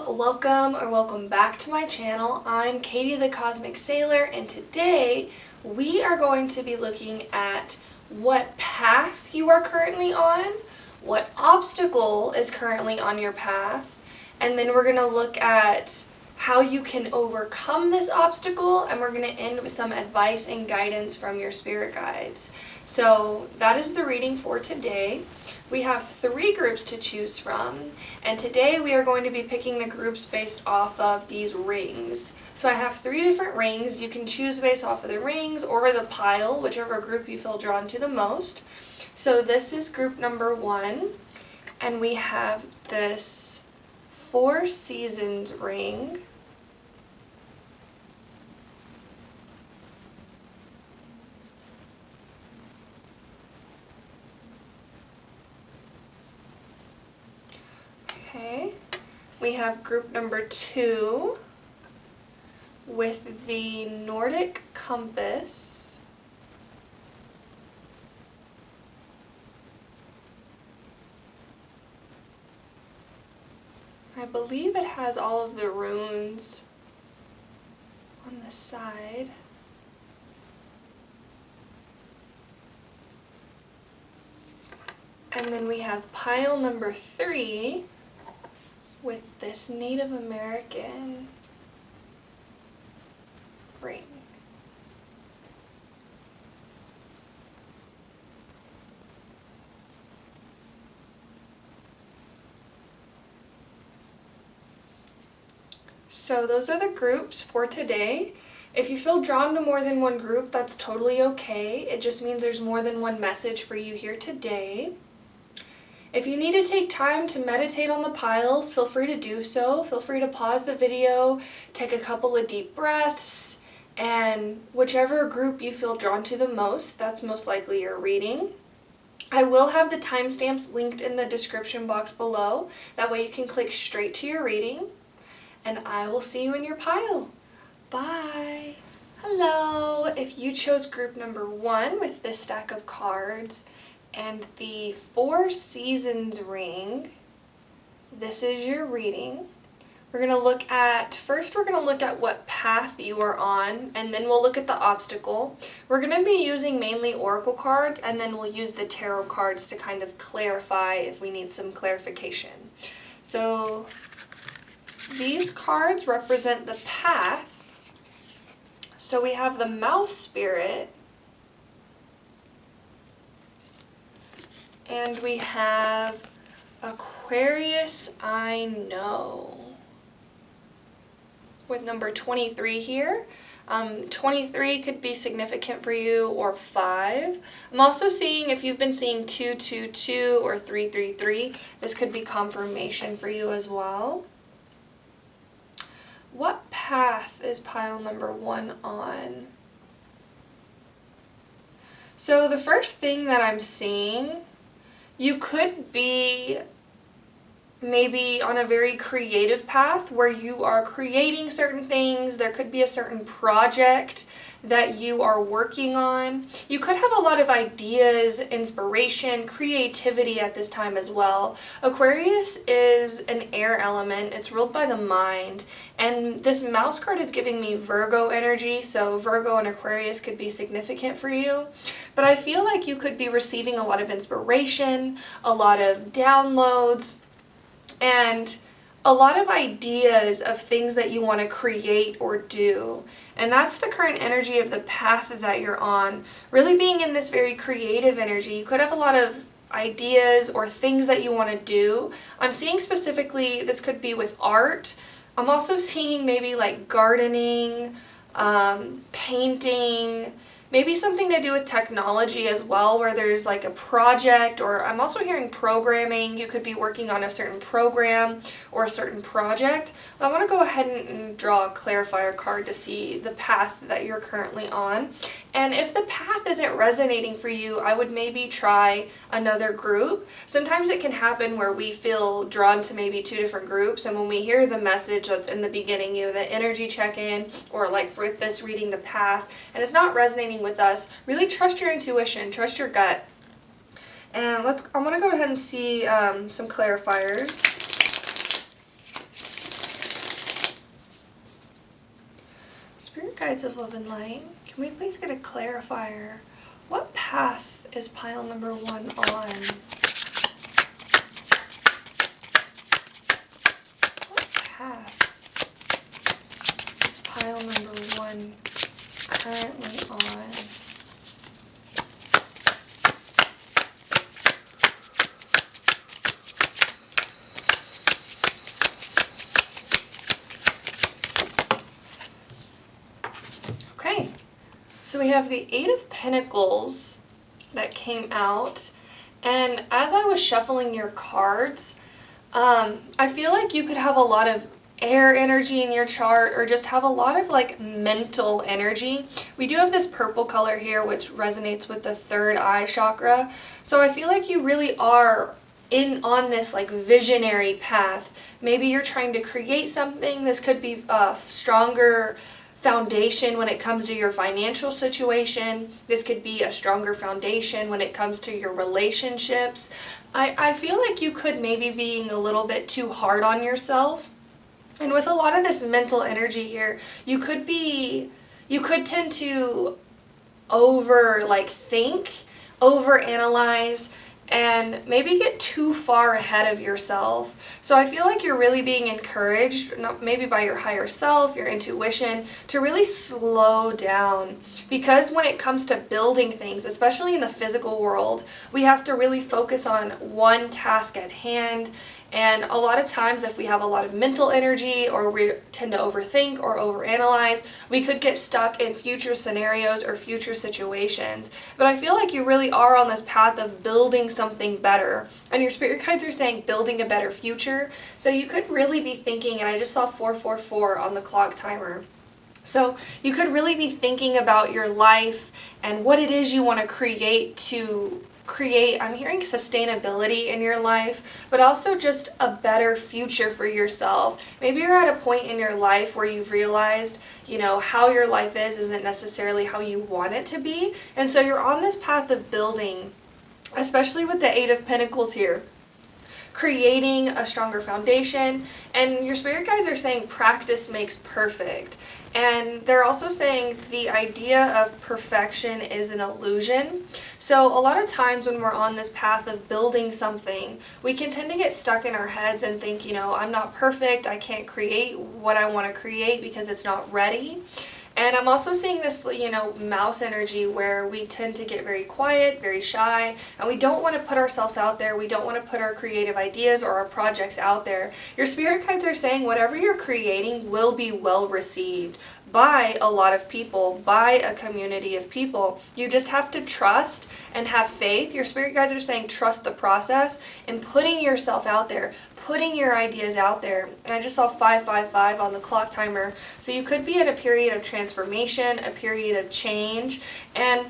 Welcome back to my channel. I'm Katie.the.cosmic.sailor, and today we are going to be looking at what path you are currently on, what obstacle is currently on your path, and then we're going to look at how you can overcome this obstacle, and we're going to end with some advice and guidance from your spirit guides. So that is the reading for today. We have 3 groups to choose from, and today we are going to be picking the groups based off of these rings. So I have 3 different rings. You can choose based off of the rings or the pile, whichever group you feel drawn to the most. So this is group number 1, and we have this 4 Seasons ring. Okay, we have group number 2 with the Nordic compass. I believe it has all of the runes on the side. And then we have pile number 3 with this Native American ring. So those are the groups for today. If you feel drawn to more than one group, that's totally okay. It just means there's more than one message for you here today. If you need to take time to meditate on the piles, feel free to do so. Feel free to pause the video, take a couple of deep breaths, and whichever group you feel drawn to the most, that's most likely your reading. I will have the timestamps linked in the description box below. That way you can click straight to your reading, and I will see you in your pile. Bye! Hello! If you chose group number 1 with this stack of cards, and the 4 Seasons ring, this is your reading. We're going to look at, first we're going to look at what path you are on, and then we'll look at the obstacle. We're going to be using mainly oracle cards, and then we'll use the tarot cards to kind of clarify if we need some clarification. So these cards represent the path. So we have the Mouse Spirit, and we have Aquarius I Know with number 23 here. 23 could be significant for you, or 5. I'm also seeing if you've been seeing 222 or 333, this could be confirmation for you as well. What path is pile number 1 on? So the first thing that I'm seeing, you could be maybe on a very creative path where you are creating certain things. There could be a certain project that you are working on. You could have a lot of ideas, inspiration, creativity at this time as well. Aquarius is an air element. It's ruled by the mind. And this mouse card is giving me Virgo energy, so Virgo and Aquarius could be significant for you. But I feel like you could be receiving a lot of inspiration, a lot of downloads, and a lot of ideas of things that you want to create or do. And that's the current energy of the path that you're on. Really being in this very creative energy. You could have a lot of ideas or things that you want to do. I'm seeing specifically this could be with art. I'm also seeing maybe like gardening, painting, maybe something to do with technology as well, where there's like a project, or I'm also hearing programming. You could be working on a certain program or a certain project. I want to go ahead and draw a clarifier card to see the path that you're currently on. And if the path isn't resonating for you, I would maybe try another group. Sometimes it can happen where we feel drawn to maybe 2 different groups, and when we hear the message that's in the beginning, the energy check-in, or like for this reading, the path, and it's not resonating with us, really trust your intuition, trust your gut. And I want to go ahead and see some clarifiers. guides of love and light, can we please get a clarifier? What path is pile number 1 on? What path is pile number 1 currently on? Okay, so we have the 8 of Pentacles that came out, and as I was shuffling your cards, I feel like you could have a lot of air energy in your chart, or just have a lot of like mental energy. We do have this purple color here which resonates with the 3rd eye chakra, so I feel like you really are on this like visionary path. Maybe you're trying to create something. This could be a stronger foundation when it comes to your financial situation. This could be a stronger foundation when it comes to your relationships. I feel like you could maybe being a little bit too hard on yourself. And with a lot of this mental energy here, you could tend to think, overanalyze, and maybe get too far ahead of yourself. So I feel like you're really being encouraged, maybe by your higher self, your intuition, to really slow down. Because when it comes to building things, especially in the physical world, we have to really focus on one task at hand. And a lot of times if we have a lot of mental energy, or we tend to overthink or overanalyze, we could get stuck in future scenarios or future situations. But I feel like you really are on this path of building something better. And your spirit guides are saying building a better future. So you could really be thinking, and I just saw 444 on the clock timer. So you could really be thinking about your life and what it is you want to create. I'm hearing sustainability in your life, but also just a better future for yourself. Maybe you're at a point in your life where you've realized, how your life isn't necessarily how you want it to be. And so you're on this path of building, especially with the 8 of Pentacles here, creating a stronger foundation. And your spirit guides are saying practice makes perfect. And they're also saying the idea of perfection is an illusion. So a lot of times when we're on this path of building something, we can tend to get stuck in our heads and think, I'm not perfect, I can't create what I want to create because it's not ready. And I'm also seeing this, mouse energy where we tend to get very quiet, very shy, and we don't want to put ourselves out there. We don't want to put our creative ideas or our projects out there. Your spirit guides are saying whatever you're creating will be well received by a lot of people, by a community of people. You just have to trust and have faith. Your spirit guides are saying trust the process and putting yourself out there, putting your ideas out there. And I just saw 555 on the clock timer. So you could be at a period of transformation, a period of change, and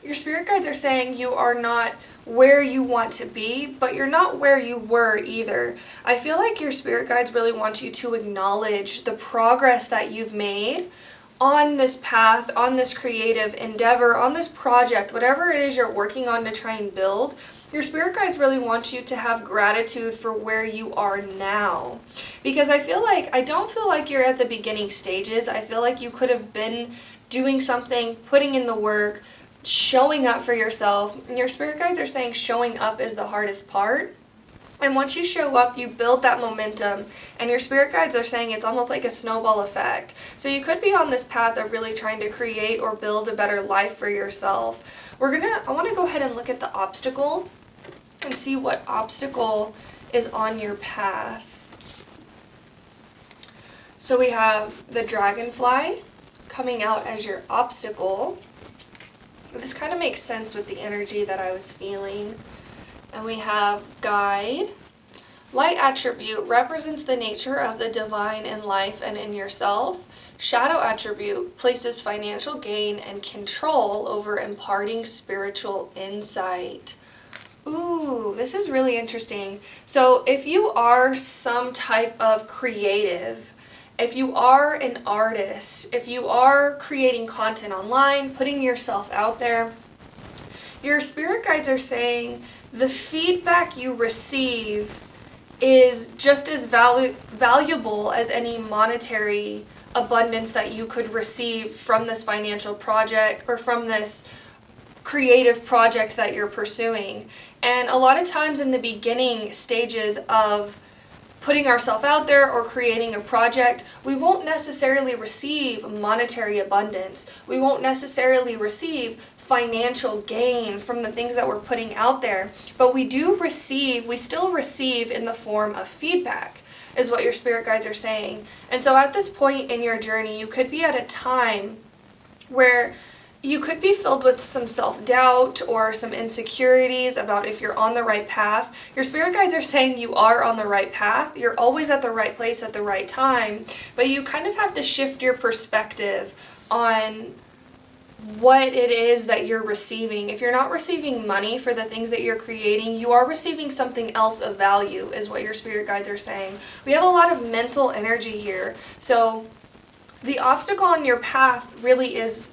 your spirit guides are saying you are not where you want to be, but you're not where you were either. I feel like your spirit guides really want you to acknowledge the progress that you've made on this path, on this creative endeavor, on this project, whatever it is you're working on to try and build. Your spirit guides really want you to have gratitude for where you are now. Because I don't feel like you're at the beginning stages. I feel like you could have been doing something, putting in the work, showing up for yourself. And your spirit guides are saying showing up is the hardest part. And once you show up, you build that momentum. And your spirit guides are saying it's almost like a snowball effect. So you could be on this path of really trying to create or build a better life for yourself. I want to go ahead and look at the obstacle and see what obstacle is on your path. So we have the dragonfly coming out as your obstacle. This kind of makes sense with the energy that I was feeling. And we have guide. Light attribute represents the nature of the divine in life and in yourself. Shadow attribute places financial gain and control over imparting spiritual insight. Ooh, this is really interesting. So if you are some type of creative, if you are an artist, if you are creating content online, putting yourself out there, your spirit guides are saying the feedback you receive is just as valuable as any monetary abundance that you could receive from this financial project or from this creative project that you're pursuing. And a lot of times in the beginning stages of putting ourselves out there or creating a project, we won't necessarily receive monetary abundance. We won't necessarily receive financial gain from the things that we're putting out there, but we still receive in the form of feedback, is what your spirit guides are saying. And so at this point in your journey, you could be at a time where you could be filled with some self-doubt or some insecurities about if you're on the right path. Your spirit guides are saying you are on the right path. You're always at the right place at the right time, but you kind of have to shift your perspective on what it is that you're receiving. If you're not receiving money for the things that you're creating, you are receiving something else of value, is what your spirit guides are saying. We have a lot of mental energy here. So the obstacle on your path really is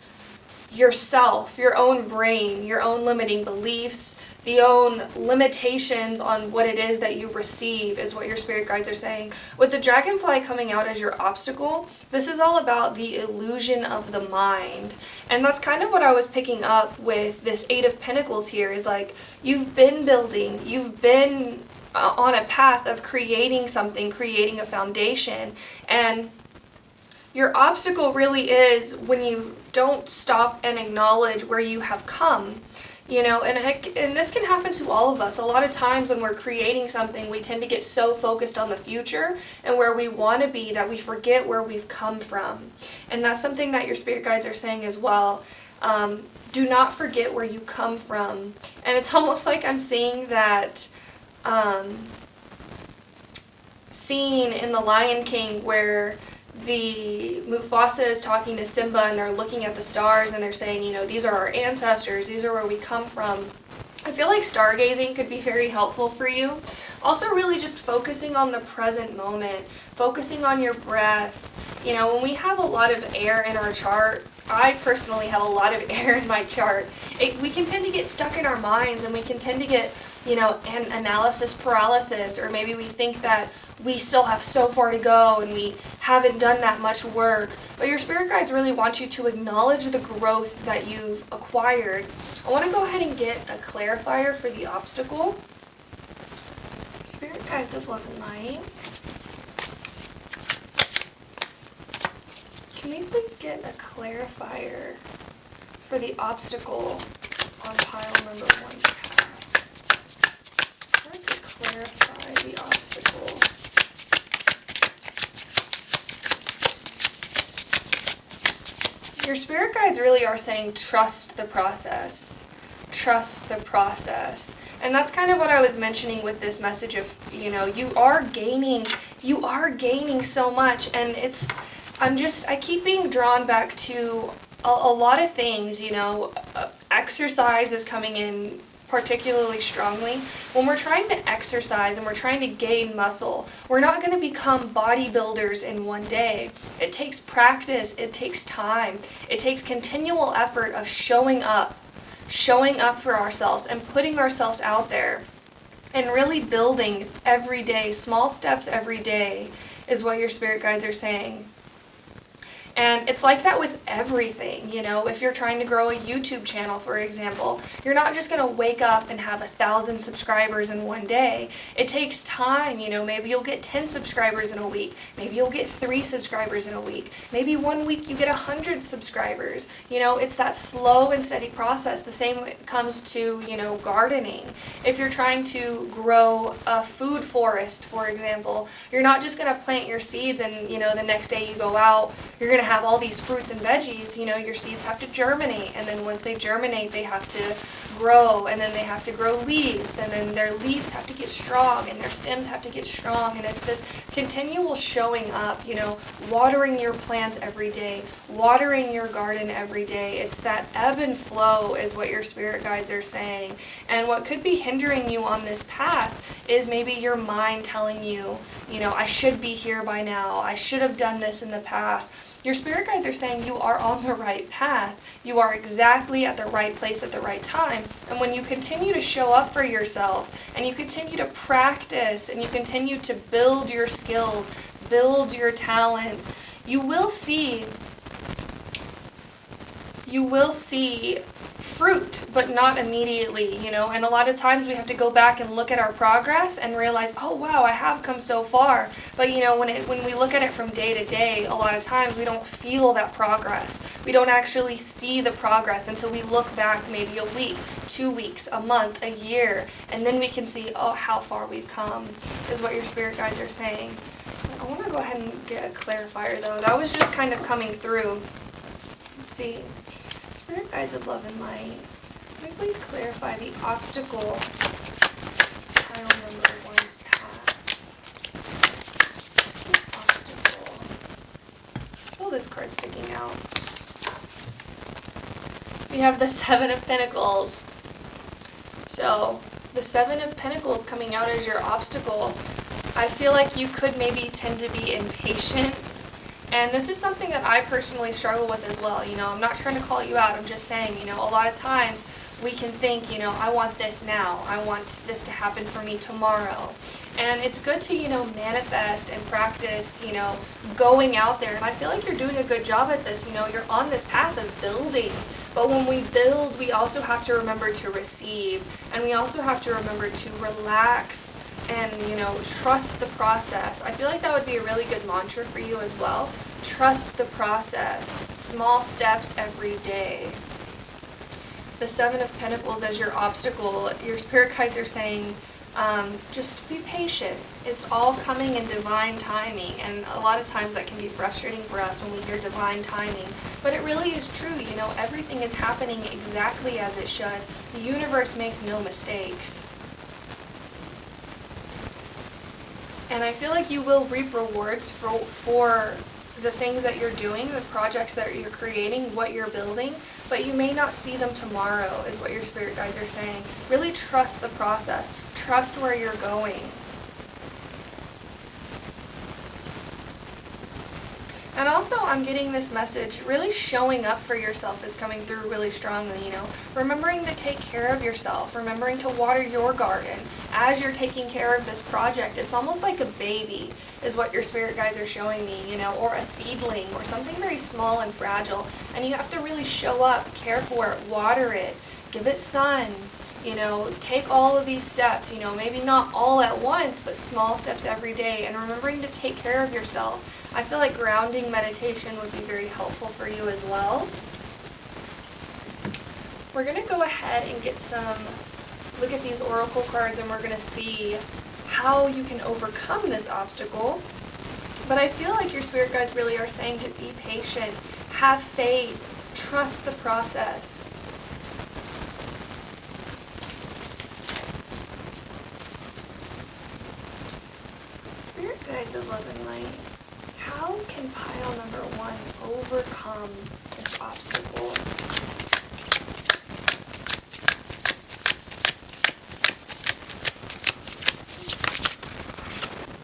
yourself, your own brain, your own limiting beliefs, the own limitations on what it is that you receive, is what your spirit guides are saying. With the dragonfly coming out as your obstacle, this is all about the illusion of the mind. And that's kind of what I was picking up with this Eight of Pentacles here, is like, you've been building, you've been on a path of creating something, creating a foundation, and your obstacle really is when you don't stop and acknowledge where you have come, you know, and this can happen to all of us. A lot of times when we're creating something, we tend to get so focused on the future and where we want to be that we forget where we've come from. And that's something that your spirit guides are saying as well. Do not forget where you come from. And it's almost like I'm seeing that scene in The Lion King where the Mufasa is talking to Simba and they're looking at the stars and they're saying, you know, these are our ancestors, these are where we come from. I feel like stargazing could be very helpful for you. Also really just focusing on the present moment, focusing on your breath. You know, when we have a lot of air in our chart, I personally have a lot of air in my chart, we can tend to get stuck in our minds and we can tend to get, you know, an analysis paralysis, or maybe we think that we still have so far to go and we haven't done that much work. But your spirit guides really want you to acknowledge the growth that you've acquired. I want to go ahead and get a clarifier for the obstacle. Spirit guides of love and light. Can we please get a clarifier for the obstacle on pile number 1? To clarify the obstacle. Your spirit guides really are saying trust the process. Trust the process. And that's kind of what I was mentioning with this message of, you know, you are gaining so much, and I keep being drawn back to a lot of things, you know. Exercise is coming in particularly strongly. When we're trying to exercise and we're trying to gain muscle, we're not going to become bodybuilders in one day. It takes practice, it takes time, it takes continual effort of showing up for ourselves and putting ourselves out there and really building every day. Small steps every day is what your spirit guides are saying. And it's like that with everything, you know. If you're trying to grow a YouTube channel, for example, you're not just going to wake up and have 1,000 subscribers in one day. It takes time, you know. Maybe you'll get 10 subscribers in a week. Maybe you'll get 3 subscribers in a week. Maybe one week you get 100 subscribers. You know, it's that slow and steady process. The same comes to, you know, gardening. If you're trying to grow a food forest, for example, you're not just going to plant your seeds and, you know, the next day you go out, you're going to have all these fruits and veggies. You know, your seeds have to germinate, and then once they germinate, they have to grow, and then they have to grow leaves, and then their leaves have to get strong, and their stems have to get strong, and it's this continual showing up, you know, watering your plants every day, watering your garden every day. It's that ebb and flow is what your spirit guides are saying. And what could be hindering you on this path is maybe your mind telling you, you know, I should be here by now, I should have done this in the past. Your spirit guides are saying you are on the right path. You are exactly at the right place at the right time. And when you continue to show up for yourself, and you continue to practice, and you continue to build your skills, build your talents, You will see fruit, but not immediately, you know, and a lot of times we have to go back and look at our progress and realize, oh wow, I have come so far. But you know, when we look at it from day to day, a lot of times we don't feel that progress. We don't actually see the progress until we look back maybe a week, 2 weeks, a month, a year, and then we can see, oh, how far we've come, is what your spirit guides are saying. I want to go ahead and get a clarifier though. That was just kind of coming through. Let's see. Spirit guides of love and light, can you please clarify the obstacle pile number 1's path? Just the obstacle. I feel this card sticking out. We have the Seven of Pentacles. So the Seven of Pentacles coming out as your obstacle. I feel like you could maybe tend to be impatient. And this is something that I personally struggle with as well. You know, I'm not trying to call you out. I'm just saying, you know, a lot of times we can think, you know, I want this now. I want this to happen for me tomorrow. And it's good to, you know, manifest and practice, you know, going out there. And I feel like you're doing a good job at this. You know, you're on this path of building. But when we build, we also have to remember to receive. And we also have to remember to relax and, you know, trust the process. I feel like that would be a really good mantra for you as well. Trust the process. Small steps every day. The Seven of Pentacles as your obstacle. Your spirit guides are saying, just be patient. It's all coming in divine timing. And a lot of times that can be frustrating for us when we hear divine timing. But it really is true. You know, everything is happening exactly as it should. The universe makes no mistakes. And I feel like you will reap rewards for the things that you're doing, the projects that you're creating, what you're building, but you may not see them tomorrow, is what your spirit guides are saying. Really trust the process. Trust where you're going. And also, I'm getting this message, really showing up for yourself is coming through really strongly, you know. Remembering to take care of yourself, remembering to water your garden as you're taking care of this project. It's almost like a baby is what your spirit guides are showing me, you know, or a seedling or something very small and fragile. And you have to really show up, care for it, water it, give it sun. You know, take all of these steps, you know, maybe not all at once, but small steps every day, and remembering to take care of yourself. I feel like grounding meditation would be very helpful for you as well. We're going to go ahead and get look at these oracle cards, and we're going to see how you can overcome this obstacle. But I feel like your spirit guides really are saying to be patient, have faith, trust the process. Spirit guides of love and light, how can pile number 1 overcome this obstacle?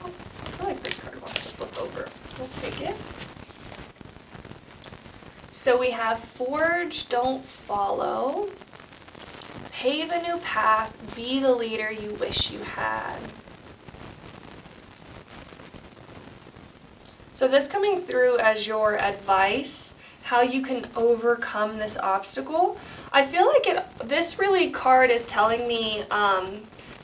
Oh, I feel like this card wants to flip over. We'll take it. So we have forge, don't follow. Pave a new path, be the leader you wish you had. So this coming through as your advice, how you can overcome this obstacle. I feel like this really card is telling me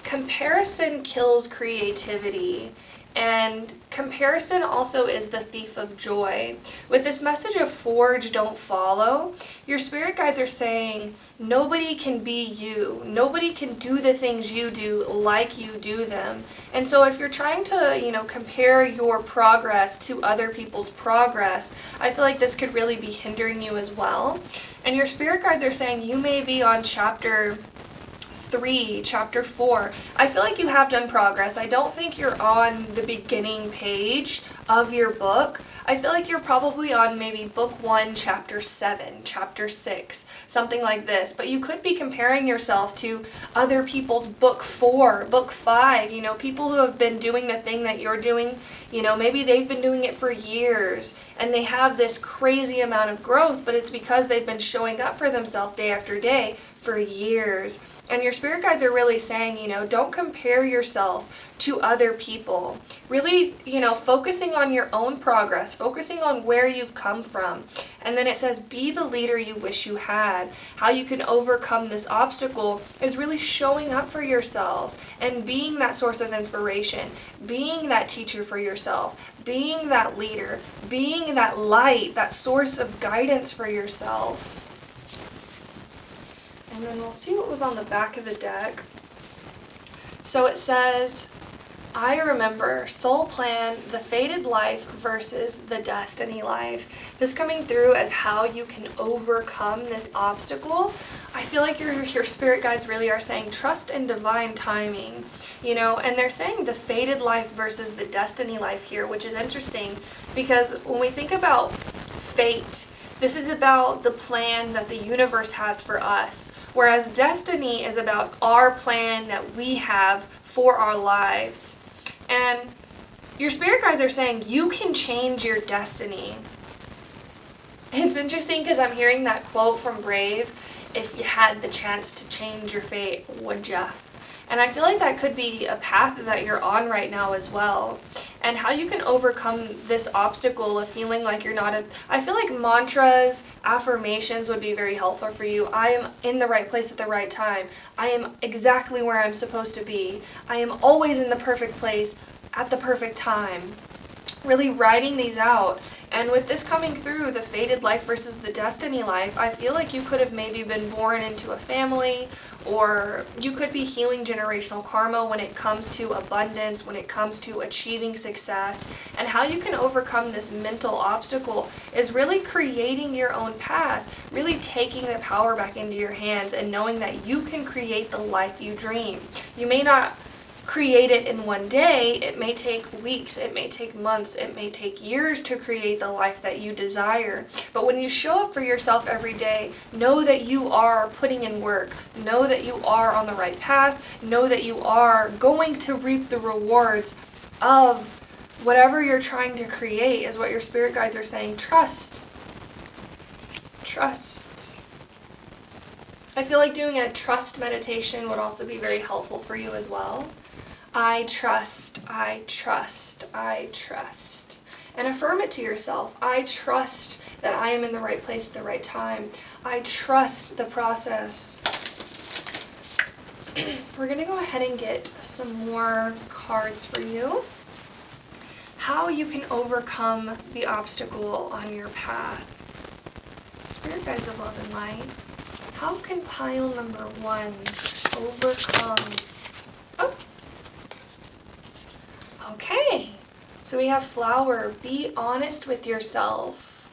comparison kills creativity. And comparison also is the thief of joy. With this message of forge, don't follow, your spirit guides are saying nobody can be you. Nobody can do the things you do like you do them. And so if you're trying to, you know, compare your progress to other people's progress, I feel like this could really be hindering you as well. And your spirit guides are saying you may be on chapter 3, chapter 4. I feel like you have done progress. I don't think you're on the beginning page of your book. I feel like you're probably on maybe book 1, chapter 7, chapter 6, something like this. But you could be comparing yourself to other people's book 4, book 5, you know, people who have been doing the thing that you're doing. You know, maybe they've been doing it for years and they have this crazy amount of growth, but it's because they've been showing up for themselves day after day, for years. And your spirit guides are really saying, don't compare yourself to other people. Really, focusing on your own progress, focusing on where you've come from. And then it says, be the leader you wish you had. How you can overcome this obstacle is really showing up for yourself and being that source of inspiration, being that teacher for yourself, being that leader, being that light, that source of guidance for yourself. And then we'll see what was on the back of the deck. So it says, I remember soul plan, the fated life versus the destiny life. This coming through as how you can overcome this obstacle. I feel like your spirit guides really are saying trust in divine timing, and they're saying the fated life versus the destiny life here, which is interesting because when we think about fate, this is about the plan that the universe has for us, whereas destiny is about our plan that we have for our lives. And your spirit guides are saying you can change your destiny. It's interesting because I'm hearing that quote from Brave, if you had the chance to change your fate, would ya? And I feel like that could be a path that you're on right now as well. And how you can overcome this obstacle of feeling like you're not I feel like mantras, affirmations would be very helpful for you. I am in the right place at the right time. I am exactly where I'm supposed to be. I am always in the perfect place at the perfect time. Really writing these out. And with this coming through, the fated life versus the destiny life, I feel like you could have maybe been born into a family, or you could be healing generational karma when it comes to abundance, when it comes to achieving success. And how you can overcome this mental obstacle is really creating your own path, really taking the power back into your hands and knowing that you can create the life you dream. You may not create it in one day. It may take weeks, it may take months, it may take years to create the life that you desire. But when you show up for yourself every day, know that you are putting in work, know that you are on the right path, know that you are going to reap the rewards of whatever you're trying to create, is what your spirit guides are saying. Trust. Trust. I feel like doing a trust meditation would also be very helpful for you as well. I trust, I trust, I trust. And affirm it to yourself. I trust that I am in the right place at the right time. I trust the process. We're going to go ahead and get some more cards for you. How you can overcome the obstacle on your path. Spirit guides of love and light. How can pile number 1 overcome? Oh. Okay. So we have flower. Be honest with yourself.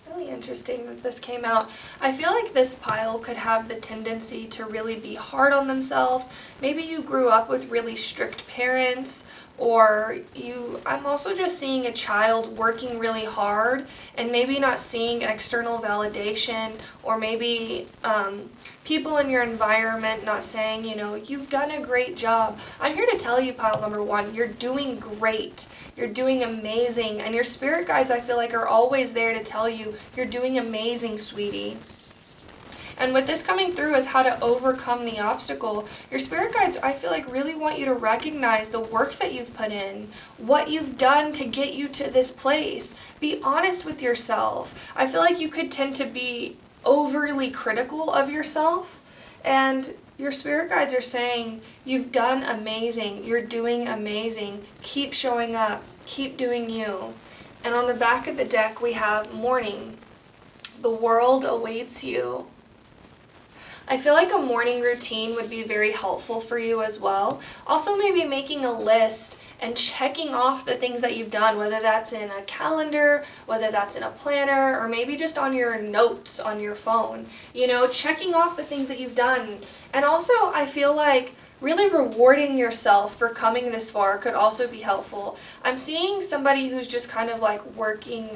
Really interesting that this came out. I feel like this pile could have the tendency to really be hard on themselves. Maybe you grew up with really strict parents, or I'm also just seeing a child working really hard and maybe not seeing external validation, or maybe people in your environment not saying, you've done a great job. I'm here to tell you, pile number 1, you're doing great. You're doing amazing. And your spirit guides, I feel like, are always there to tell you, you're doing amazing, sweetie. And with this coming through as how to overcome the obstacle, your spirit guides, I feel like, really want you to recognize the work that you've put in, what you've done to get you to this place. Be honest with yourself. I feel like you could tend to be overly critical of yourself, and your spirit guides are saying, you've done amazing, you're doing amazing, keep showing up, keep doing you. And on the back of the deck we have morning. The world awaits you. I feel like a morning routine would be very helpful for you as well. Also, maybe making a list and checking off the things that you've done, whether that's in a calendar, whether that's in a planner, or maybe just on your notes on your phone. Checking off the things that you've done. And also, I feel like really rewarding yourself for coming this far could also be helpful. I'm seeing somebody who's just kind of like working,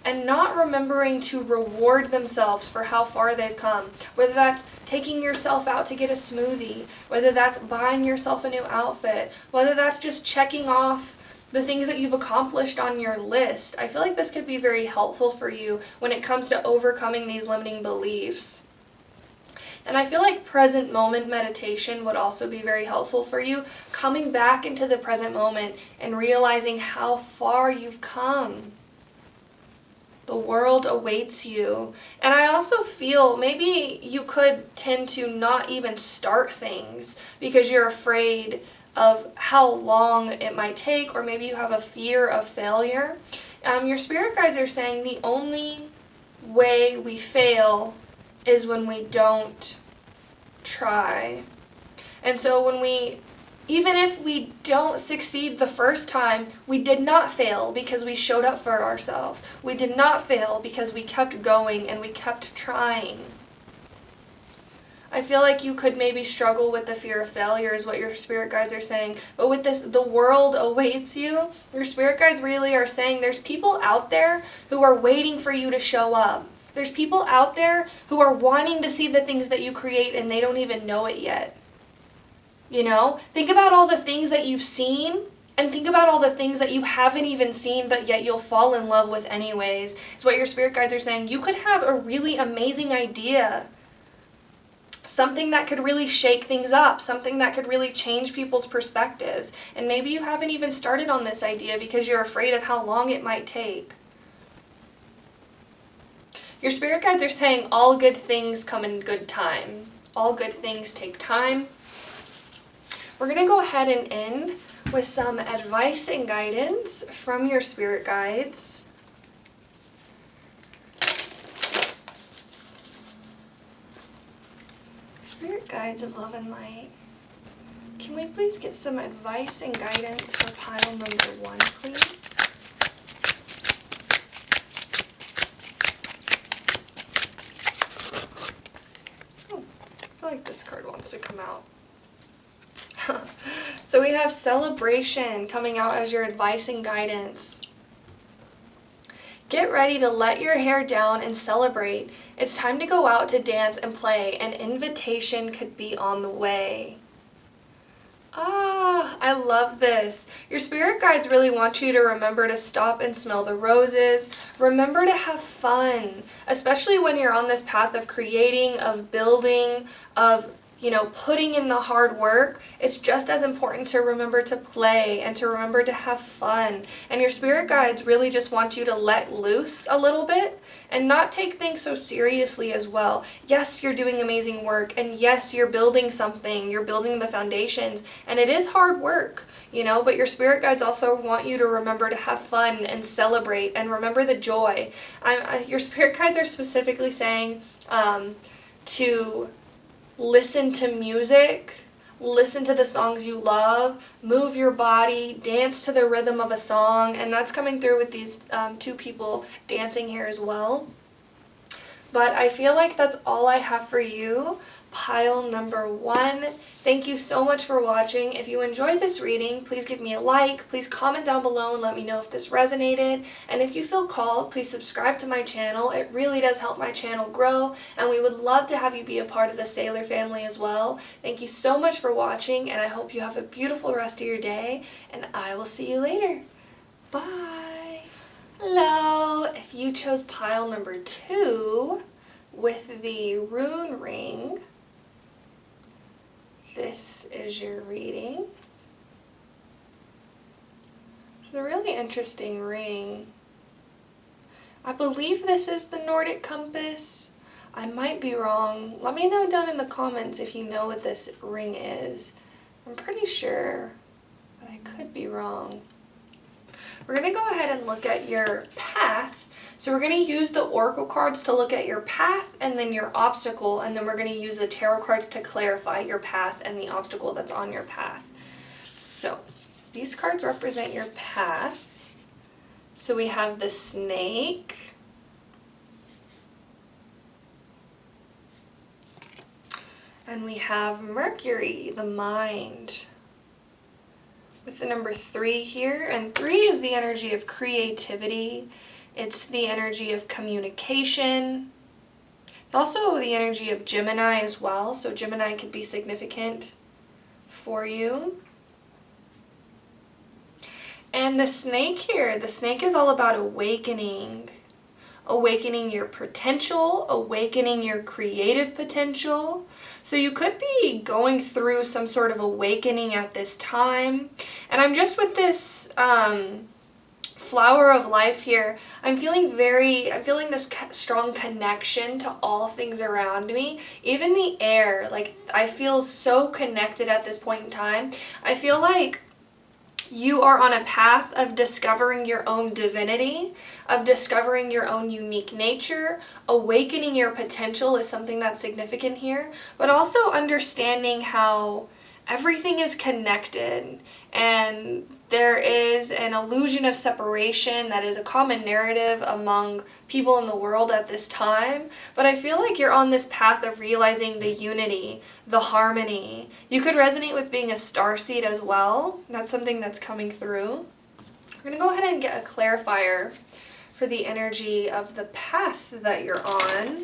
and not remembering to reward themselves for how far they've come. Whether that's taking yourself out to get a smoothie, whether that's buying yourself a new outfit, whether that's just checking off the things that you've accomplished on your list. I feel like this could be very helpful for you when it comes to overcoming these limiting beliefs. And I feel like present moment meditation would also be very helpful for you, coming back into the present moment and realizing how far you've come. The world awaits you. And I also feel maybe you could tend to not even start things because you're afraid of how long it might take, or maybe you have a fear of failure. Your spirit guides are saying the only way we fail is when we don't try. And so even if we don't succeed the first time, we did not fail because we showed up for ourselves. We did not fail because we kept going and we kept trying. I feel like you could maybe struggle with the fear of failure is what your spirit guides are saying. But with this, the world awaits you. Your spirit guides really are saying there's people out there who are waiting for you to show up. There's people out there who are wanting to see the things that you create and they don't even know it yet. You know, think about all the things that you've seen and think about all the things that you haven't even seen but yet you'll fall in love with anyways. It's what your spirit guides are saying. You could have a really amazing idea. Something that could really shake things up, something that could really change people's perspectives. And maybe you haven't even started on this idea because you're afraid of how long it might take. Your spirit guides are saying all good things come in good time. All good things take time. We're going to go ahead and end with some advice and guidance from your spirit guides. Spirit guides of love and light, can we please get some advice and guidance for pile number 1, please? Oh, I feel like this card wants to come out. So we have celebration coming out as your advice and guidance. Get ready to let your hair down and celebrate. It's time to go out to dance and play. An invitation could be on the way. Ah, I love this. Your spirit guides really want you to remember to stop and smell the roses. Remember to have fun, especially when you're on this path of creating, of building, of putting in the hard work. It's just as important to remember to play and to remember to have fun. And your spirit guides really just want you to let loose a little bit and not take things so seriously as well. Yes, you're doing amazing work, and yes, you're building something. You're building the foundations, and it is hard work, but your spirit guides also want you to remember to have fun and celebrate and remember the joy. Your spirit guides are specifically saying to listen to music, listen to the songs you love, move your body, dance to the rhythm of a song, and that's coming through with these 2 people dancing here as well. But I feel like that's all I have for you. Pile number 1. Thank you so much for watching. If you enjoyed this reading, please give me a like. Please comment down below and let me know if this resonated. And if you feel called, please subscribe to my channel. It really does help my channel grow, and we would love to have you be a part of the Sailor family as well. Thank you so much for watching, and I hope you have a beautiful rest of your day, and I will see you later. Bye. Hello. If you chose pile number 2 with the rune ring, this is your reading. It's a really interesting ring. I believe this is the Nordic compass. I might be wrong. Let me know down in the comments if you know what this ring is. I'm pretty sure, but I could be wrong. We're going to go ahead and look at your path. So we're going to use the oracle cards to look at your path and then your obstacle, and then we're going to use the tarot cards to clarify your path and the obstacle that's on your path. So these cards represent your path. So we have the snake, and we have Mercury, the mind, with the number 3 here, and 3 is the energy of creativity. It's the energy of communication. It's also the energy of Gemini as well, so Gemini could be significant for you. And the snake here, the snake is all about awakening. Awakening your potential, awakening your creative potential. So you could be going through some sort of awakening at this time. And I'm just with this flower of life here. I'm feeling this strong connection to all things around me. Even the air, like I feel so connected at this point in time. I feel like you are on a path of discovering your own divinity, of discovering your own unique nature. Awakening your potential is something that's significant here, but also understanding how everything is connected and there is an illusion of separation that is a common narrative among people in the world at this time. But I feel like you're on this path of realizing the unity, the harmony. You could resonate with being a starseed as well. That's something that's coming through. We're going to go ahead and get a clarifier for the energy of the path that you're on.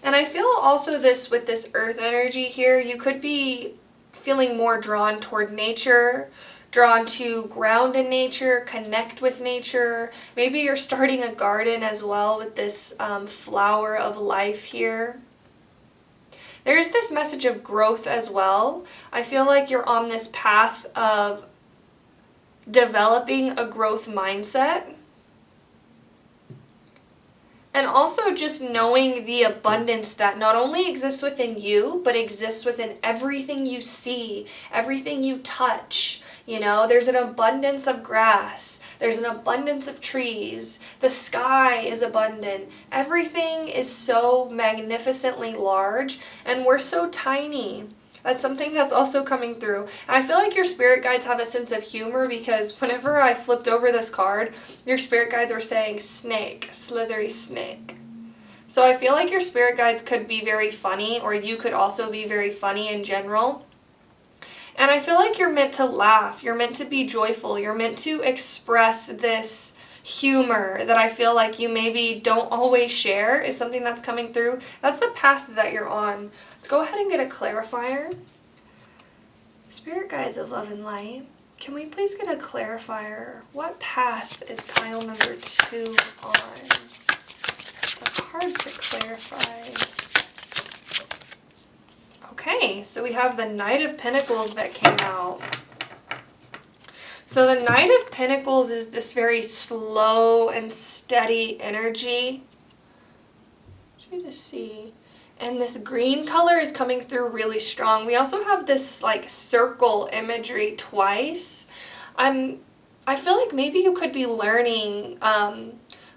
And I feel also this with this earth energy here, you could be feeling more drawn toward nature, drawn to ground in nature, connect with nature. Maybe you're starting a garden as well with this flower of life here. There's this message of growth as well. I feel like you're on this path of developing a growth mindset. And also just knowing the abundance that not only exists within you, but exists within everything you see, everything you touch. You know, there's an abundance of grass. There's an abundance of trees. The sky is abundant. Everything is so magnificently large, and we're so tiny. That's something that's also coming through. And I feel like your spirit guides have a sense of humor, because whenever I flipped over this card, your spirit guides were saying snake, slithery snake. So I feel like your spirit guides could be very funny, or you could also be very funny in general. And I feel like you're meant to laugh. You're meant to be joyful. You're meant to express this humor that I feel like you maybe don't always share is something that's coming through. That's the path that you're on. Let's go ahead and get a clarifier. Spirit guides of love and light, can we please get a clarifier? What path is pile number 2 on? A card to clarify. Okay, so we have the Knight of Pentacles that came out. So the Knight of Pentacles is this very slow and steady energy. Try to see. And this green color is coming through really strong. We also have this like circle imagery twice. I feel like maybe you could be learning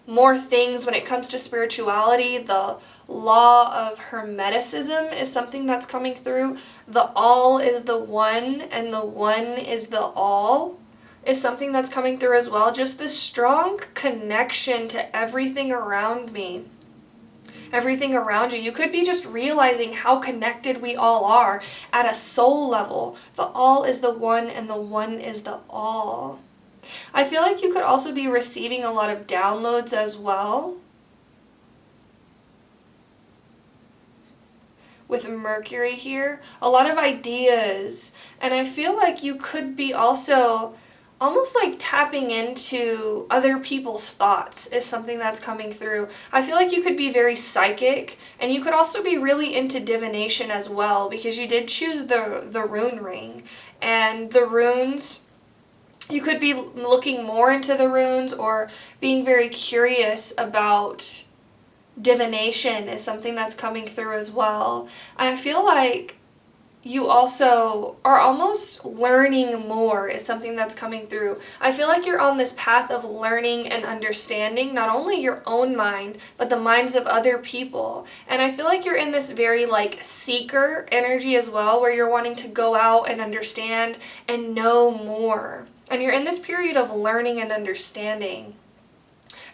more things when it comes to spirituality. The law of Hermeticism is something that's coming through. The all is the one and the one is the all is something that's coming through as well. Just this strong connection to everything around me. Everything around you. You could be just realizing how connected we all are at a soul level. The all is the one and the one is the all. I feel like you could also be receiving a lot of downloads as well. With Mercury here, a lot of ideas. And I feel like you could be also almost like tapping into other people's thoughts is something that's coming through. I feel like you could be very psychic, and you could also be really into divination as well, because you did choose the rune ring. And the runes, you could be looking more into the runes or being very curious about divination is something that's coming through as well. I feel like you also are almost learning more is something that's coming through. I feel like you're on this path of learning and understanding not only your own mind, but the minds of other people. And I feel like you're in this very like seeker energy as well, where you're wanting to go out and understand and know more. And you're in this period of learning and understanding.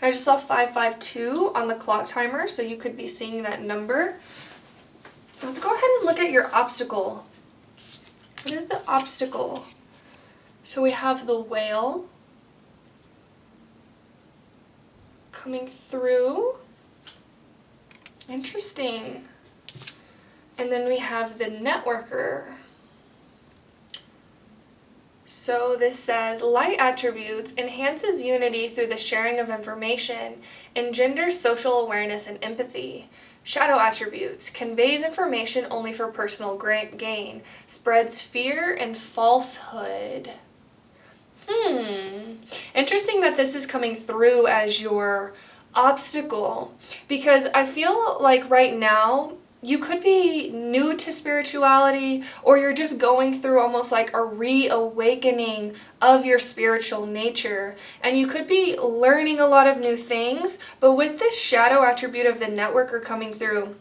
I just saw 552 on the clock timer, so you could be seeing that number. Let's go ahead and look at your obstacle. What is the obstacle? So we have the whale coming through. Interesting. And then we have the networker. So this says, light attributes enhances unity through the sharing of information, engenders social awareness and empathy. Shadow attributes conveys information only for personal gain, spreads fear and falsehood. Interesting that this is coming through as your obstacle, because I feel like right now you could be new to spirituality, or you're just going through almost like a reawakening of your spiritual nature, and you could be learning a lot of new things, but with this shadow attribute of the networker coming through,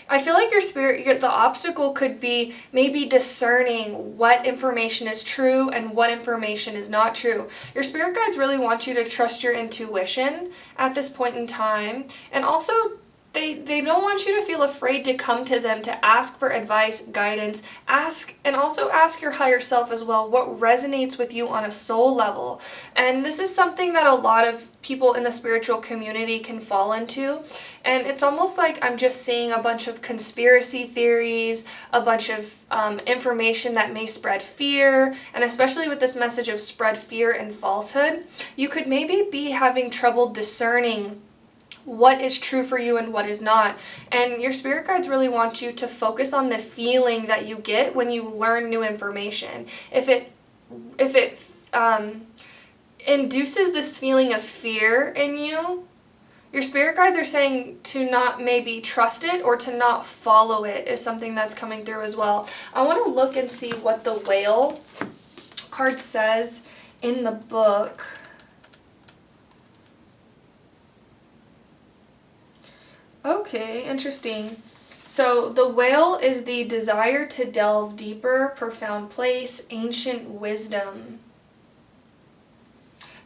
I feel like the obstacle could be maybe discerning what information is true and what information is not true. Your spirit guides really want you to trust your intuition at this point in time, and also they don't want you to feel afraid to come to them to ask for advice, guidance, and also ask your higher self as well what resonates with you on a soul level. And this is something that a lot of people in the spiritual community can fall into. And it's almost like I'm just seeing a bunch of conspiracy theories, a bunch of information that may spread fear, and especially with this message of spread fear and falsehood, you could maybe be having trouble discerning what is true for you and what is not. And your spirit guides really want you to focus on the feeling that you get when you learn new information. If it induces this feeling of fear in you, your spirit guides are saying to not maybe trust it or to not follow it is something that's coming through as well. I want to look and see what the Whale card says in the book. Okay, interesting. So the Whale is the desire to delve deeper, profound place, ancient wisdom.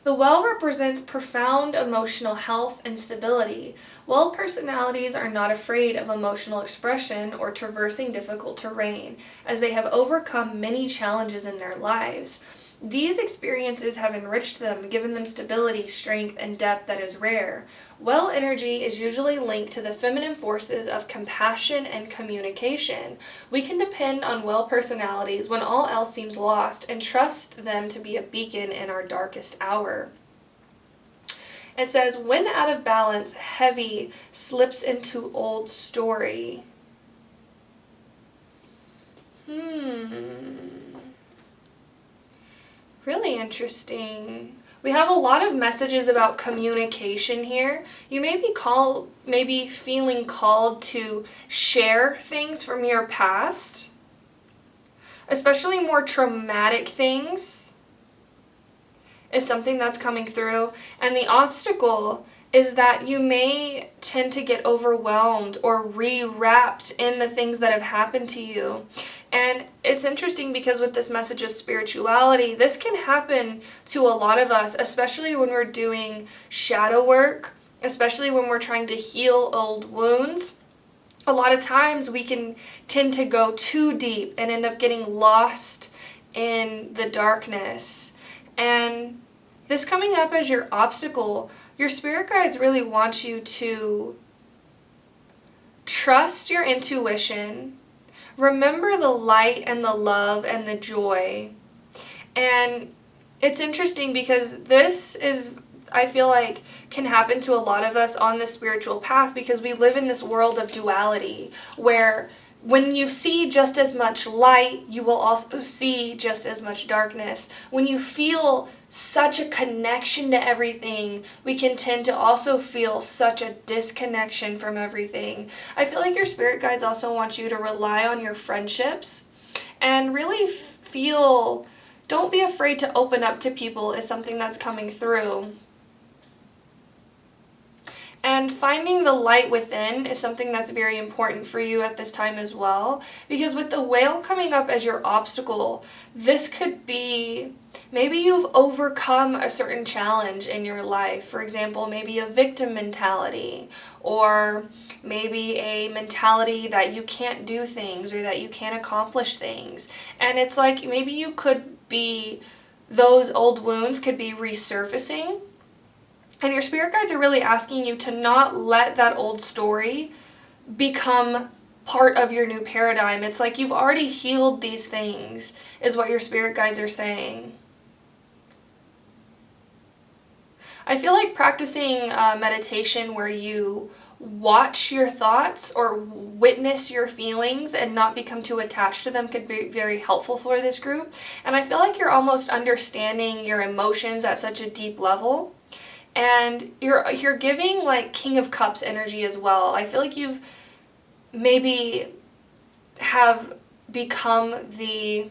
The Whale represents profound emotional health and stability. Whale personalities are not afraid of emotional expression or traversing difficult terrain, as they have overcome many challenges in their lives. These experiences have enriched them, given them stability, strength, and depth that is rare. Whale energy is usually linked to the feminine forces of compassion and communication. We can depend on Whale personalities when all else seems lost and trust them to be a beacon in our darkest hour. It says, when out of balance, heavy slips into old story. Really interesting. We have a lot of messages about communication here. You may be feeling called to share things from your past, especially more traumatic things is something that's coming through. And the obstacle is that you may tend to get overwhelmed or re-wrapped in the things that have happened to you. And it's interesting because with this message of spirituality, this can happen to a lot of us, especially when we're doing shadow work, especially when we're trying to heal old wounds. A lot of times we can tend to go too deep and end up getting lost in the darkness. And this coming up as your obstacle, your spirit guides really want you to trust your intuition, remember the light and the love and the joy. And it's interesting because this is, I feel like, can happen to a lot of us on the spiritual path because we live in this world of duality where when you see just as much light, you will also see just as much darkness. When you feel such a connection to everything, we can tend to also feel such a disconnection from everything. I feel like your spirit guides also want you to rely on your friendships and really don't be afraid to open up to people is something that's coming through. And finding the light within is something that's very important for you at this time as well. Because with the Whale coming up as your obstacle, this could be maybe you've overcome a certain challenge in your life. For example, maybe a victim mentality, or maybe a mentality that you can't do things or that you can't accomplish things. And it's like maybe you could be, those old wounds could be resurfacing. And your spirit guides are really asking you to not let that old story become part of your new paradigm. It's like you've already healed these things, is what your spirit guides are saying. I feel like practicing meditation where you watch your thoughts or witness your feelings and not become too attached to them could be very helpful for this group. And I feel like you're almost understanding your emotions at such a deep level. And you're giving like King of Cups energy as well. I feel like you've maybe have become the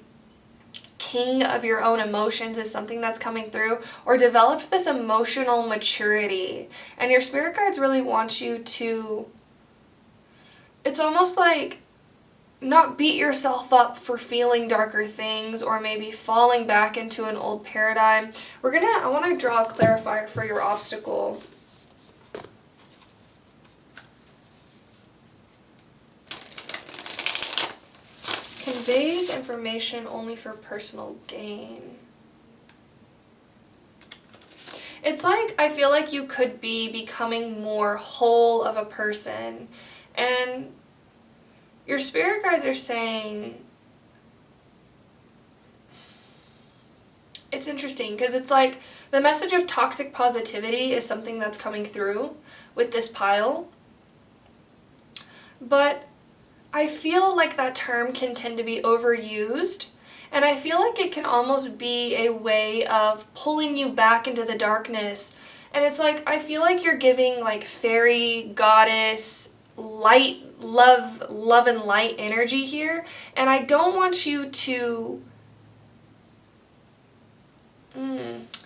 king of your own emotions is something that's coming through, or developed this emotional maturity. And your spirit guides really want you to, it's almost like not beat yourself up for feeling darker things or maybe falling back into an old paradigm. I want to draw a clarifier for your obstacle. Conveys information only for personal gain. It's like, I feel like you could be becoming more whole of a person, and your spirit guides are saying, it's interesting because it's like the message of toxic positivity is something that's coming through with this pile, but I feel like that term can tend to be overused, and I feel like it can almost be a way of pulling you back into the darkness. And it's like, I feel like you're giving like fairy, goddess, light, love and light energy here, and I don't want you to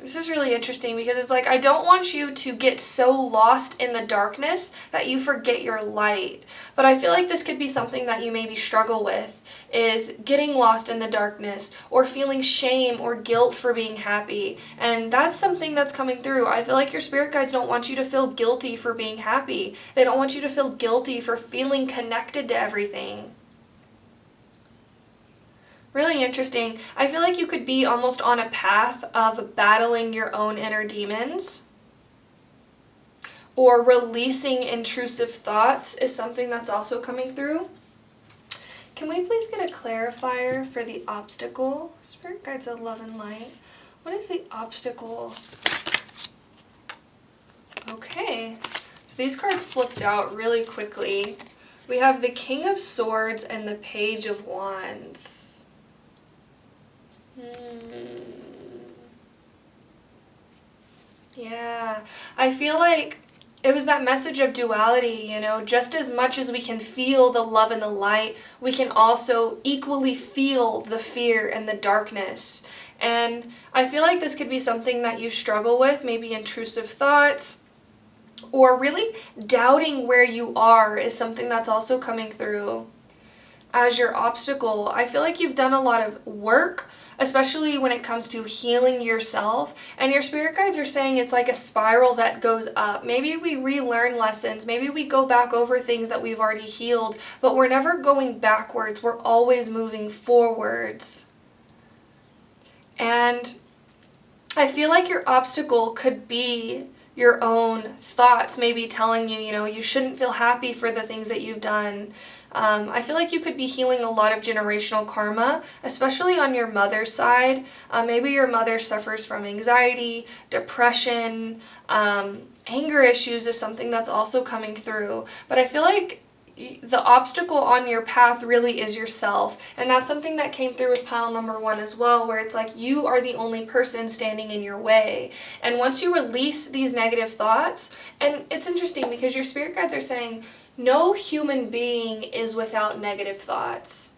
this is really interesting because it's like, I don't want you to get so lost in the darkness that you forget your light. But I feel like this could be something that you maybe struggle with, is getting lost in the darkness or feeling shame or guilt for being happy. And that's something that's coming through. I feel like your spirit guides don't want you to feel guilty for being happy. They don't want you to feel guilty for feeling connected to everything. Really interesting. I feel like you could be almost on a path of battling your own inner demons, or releasing intrusive thoughts is something that's also coming through. Can we please get a clarifier for the obstacle? Spirit guides of love and light. What is the obstacle? Okay, so these cards flipped out really quickly. We have the King of Swords and the Page of Wands. Yeah, I feel like it was that message of duality, you know, just as much as we can feel the love and the light, we can also equally feel the fear and the darkness. And I feel like this could be something that you struggle with, maybe intrusive thoughts, or really doubting where you are is something that's also coming through as your obstacle. I feel like you've done a lot of work, especially when it comes to healing yourself, and your spirit guides are saying it's like a spiral that goes up. Maybe we relearn lessons, maybe we go back over things that we've already healed, but we're never going backwards, we're always moving forwards. And I feel like your obstacle could be your own thoughts, maybe telling you, you know, you shouldn't feel happy for the things that you've done. I feel like you could be healing a lot of generational karma, especially on your mother's side. Maybe your mother suffers from anxiety, depression, anger issues is something that's also coming through. But I feel like the obstacle on your path really is yourself. And that's something that came through with pile number 1 as well, where it's like you are the only person standing in your way. And once you release these negative thoughts, and it's interesting because your spirit guides are saying, no human being is without negative thoughts.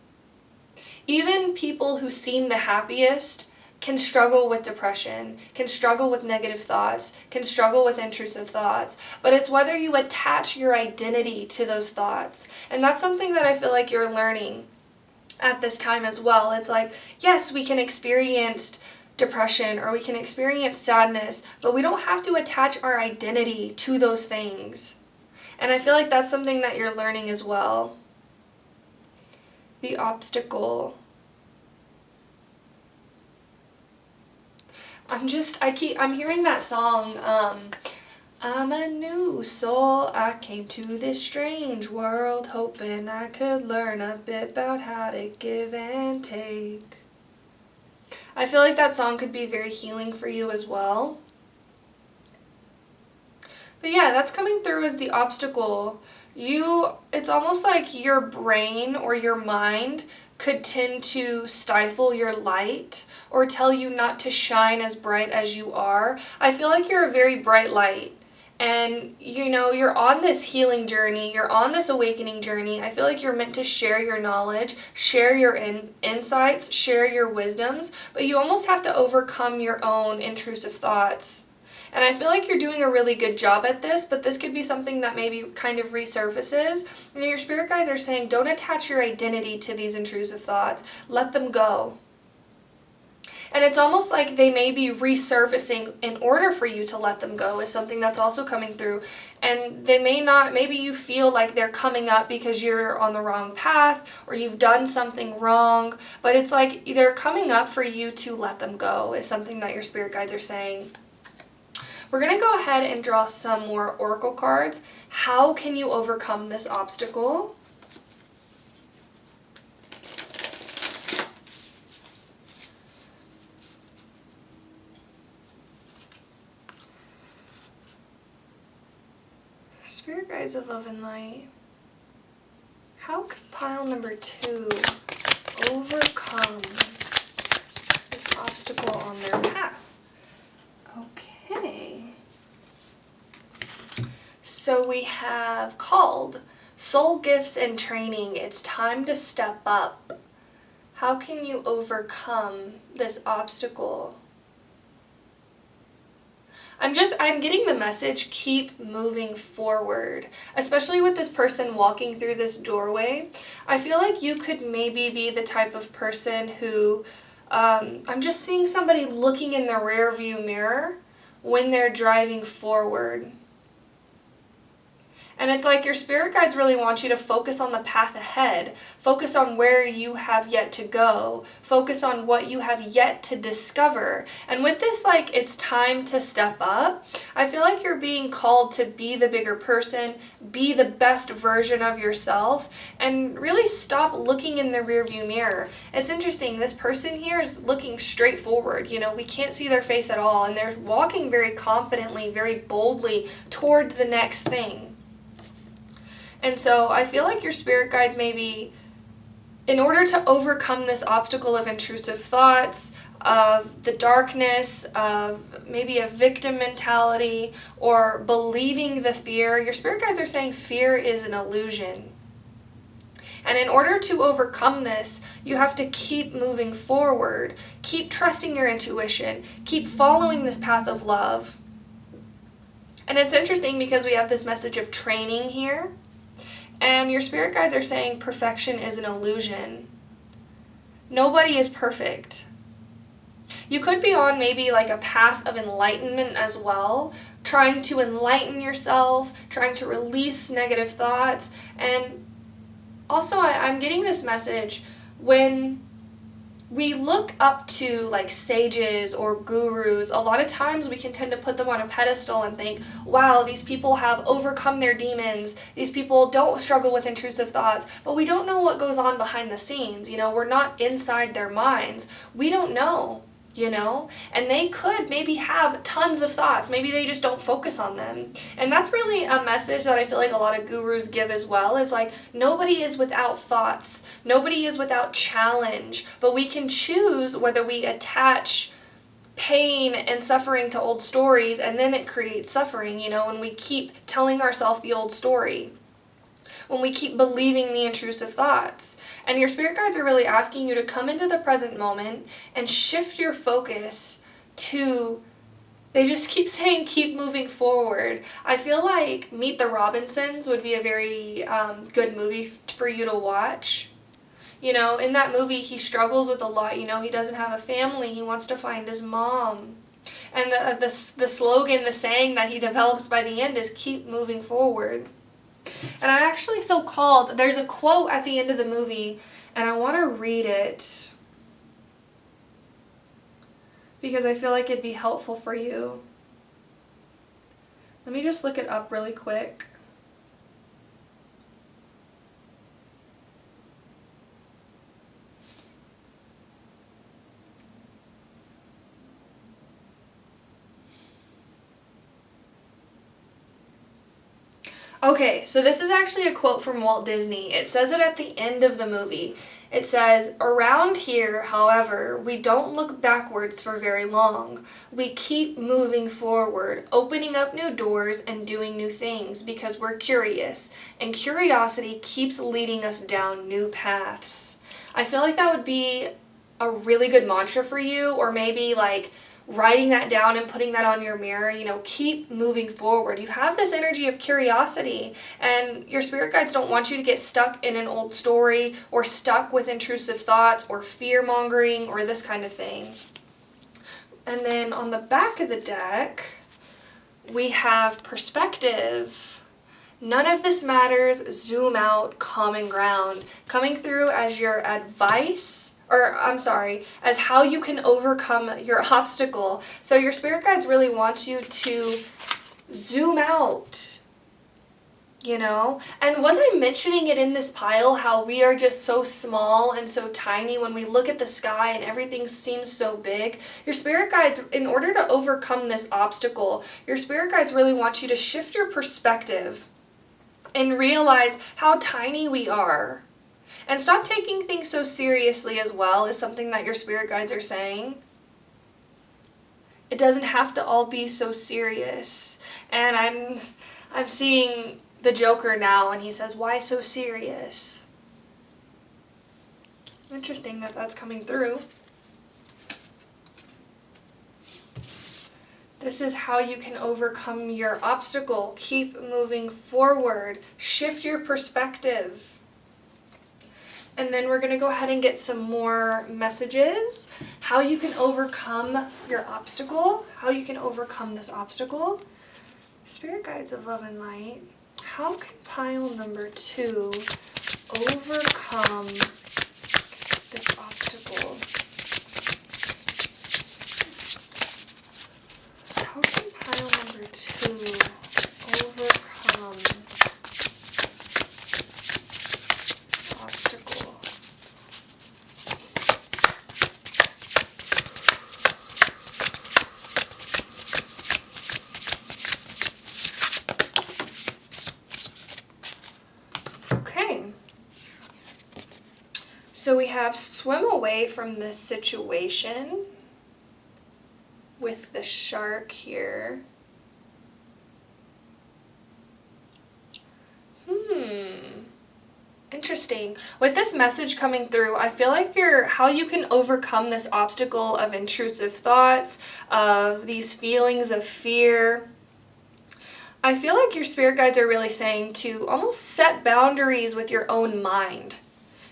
Even people who seem the happiest can struggle with depression, can struggle with negative thoughts, can struggle with intrusive thoughts. But it's whether you attach your identity to those thoughts. And that's something that I feel like you're learning at this time as well. It's like, yes, we can experience depression or we can experience sadness, but we don't have to attach our identity to those things. And I feel like that's something that you're learning as well. The obstacle. I'm hearing that song, I'm a new soul, I came to this strange world, hoping I could learn a bit about how to give and take. I feel like that song could be very healing for you as well. But yeah, that's coming through as the obstacle. It's almost like your brain or your mind could tend to stifle your light or tell you not to shine as bright as you are. I feel like you're a very bright light. And, you're on this healing journey, you're on this awakening journey. I feel like you're meant to share your knowledge, share your insights, share your wisdoms, but you almost have to overcome your own intrusive thoughts. And I feel like you're doing a really good job at this, but this could be something that maybe kind of resurfaces. And your spirit guides are saying, don't attach your identity to these intrusive thoughts. Let them go. And it's almost like they may be resurfacing in order for you to let them go is something that's also coming through. And they may not, maybe you feel like they're coming up because you're on the wrong path or you've done something wrong. But it's like they're coming up for you to let them go is something that your spirit guides are saying. We're going to go ahead and draw some more oracle cards. How can you overcome this obstacle? Spirit guides of love and light. How can pile number 2 overcome this obstacle on their path? Okay. So we have called soul gifts and training. It's time to step up. How can you overcome this obstacle? I'm getting the message, keep moving forward, especially with this person walking through this doorway. I feel like you could maybe be the type of person who, I'm just seeing somebody looking in the rear view mirror when they're driving forward. And it's like your spirit guides really want you to focus on the path ahead. Focus on where you have yet to go. Focus on what you have yet to discover. And with this, like, it's time to step up. I feel like you're being called to be the bigger person, be the best version of yourself, and really stop looking in the rearview mirror. It's interesting, this person here is looking straight forward. We can't see their face at all, and they're walking very confidently, very boldly toward the next thing. And so I feel like your spirit guides maybe, in order to overcome this obstacle of intrusive thoughts, of the darkness, of maybe a victim mentality, or believing the fear, your spirit guides are saying fear is an illusion. And in order to overcome this, you have to keep moving forward, keep trusting your intuition, keep following this path of love. And it's interesting because we have this message of training here. And your spirit guides are saying perfection is an illusion. Nobody is perfect. You could be on maybe like a path of enlightenment as well, trying to enlighten yourself, trying to release negative thoughts. And also I'm getting this message when we look up to like sages or gurus, a lot of times we can tend to put them on a pedestal and think, wow, these people have overcome their demons. These people don't struggle with intrusive thoughts, but we don't know what goes on behind the scenes. We're not inside their minds. We don't know. And they could maybe have tons of thoughts. Maybe they just don't focus on them. And that's really a message that I feel like a lot of gurus give as well, is like, nobody is without thoughts. Nobody is without challenge. But we can choose whether we attach pain and suffering to old stories, and then it creates suffering, when we keep telling ourselves the old story. When we keep believing the intrusive thoughts. And your spirit guides are really asking you to come into the present moment and shift your focus to, they just keep saying, keep moving forward. I feel like Meet the Robinsons would be a very good movie for you to watch. In that movie, he struggles with a lot. He doesn't have a family. He wants to find his mom. And the slogan, the saying that he develops by the end is keep moving forward. And I actually feel called, there's a quote at the end of the movie, and I want to read it because I feel like it'd be helpful for you. Let me just look it up really quick. Okay, so this is actually a quote from Walt Disney. It says it at the end of the movie. It says, "Around here, however, we don't look backwards for very long. We keep moving forward, opening up new doors and doing new things because we're curious, and curiosity keeps leading us down new paths." I feel like that would be a really good mantra for you, or maybe like writing that down and putting that on your mirror. You know, keep moving forward. You have this energy of curiosity, and your spirit guides don't want you to get stuck in an old story or stuck with intrusive thoughts or fear mongering or this kind of thing. And then on the back of the deck, we have perspective. None of this matters. Zoom out, common ground. Coming through as your advice, or I'm sorry, as how you can overcome your obstacle. So your spirit guides really want you to zoom out, you know? And was I mentioning it in this pile, how we are just so small and so tiny when we look at the sky and everything seems so big? Your spirit guides, in order to overcome this obstacle, your spirit guides really want you to shift your perspective and realize how tiny we are. And stop taking things so seriously as well, is something that your spirit guides are saying. It doesn't have to all be so serious. And I'm seeing the Joker now, and he says, "Why so serious?" Interesting that that's coming through. This is how you can overcome your obstacle. Keep moving forward. Shift your perspective. And then we're going to go ahead and get some more messages. How you can overcome your obstacle. How you can overcome this obstacle. Spirit guides of love and light. How can pile number 2 overcome this obstacle? How can pile number 2 overcome the obstacle? Okay. So we have swim away from this situation with the shark here. Interesting. With this message coming through, I feel like how you can overcome this obstacle of intrusive thoughts, of these feelings of fear. I feel like your spirit guides are really saying to almost set boundaries with your own mind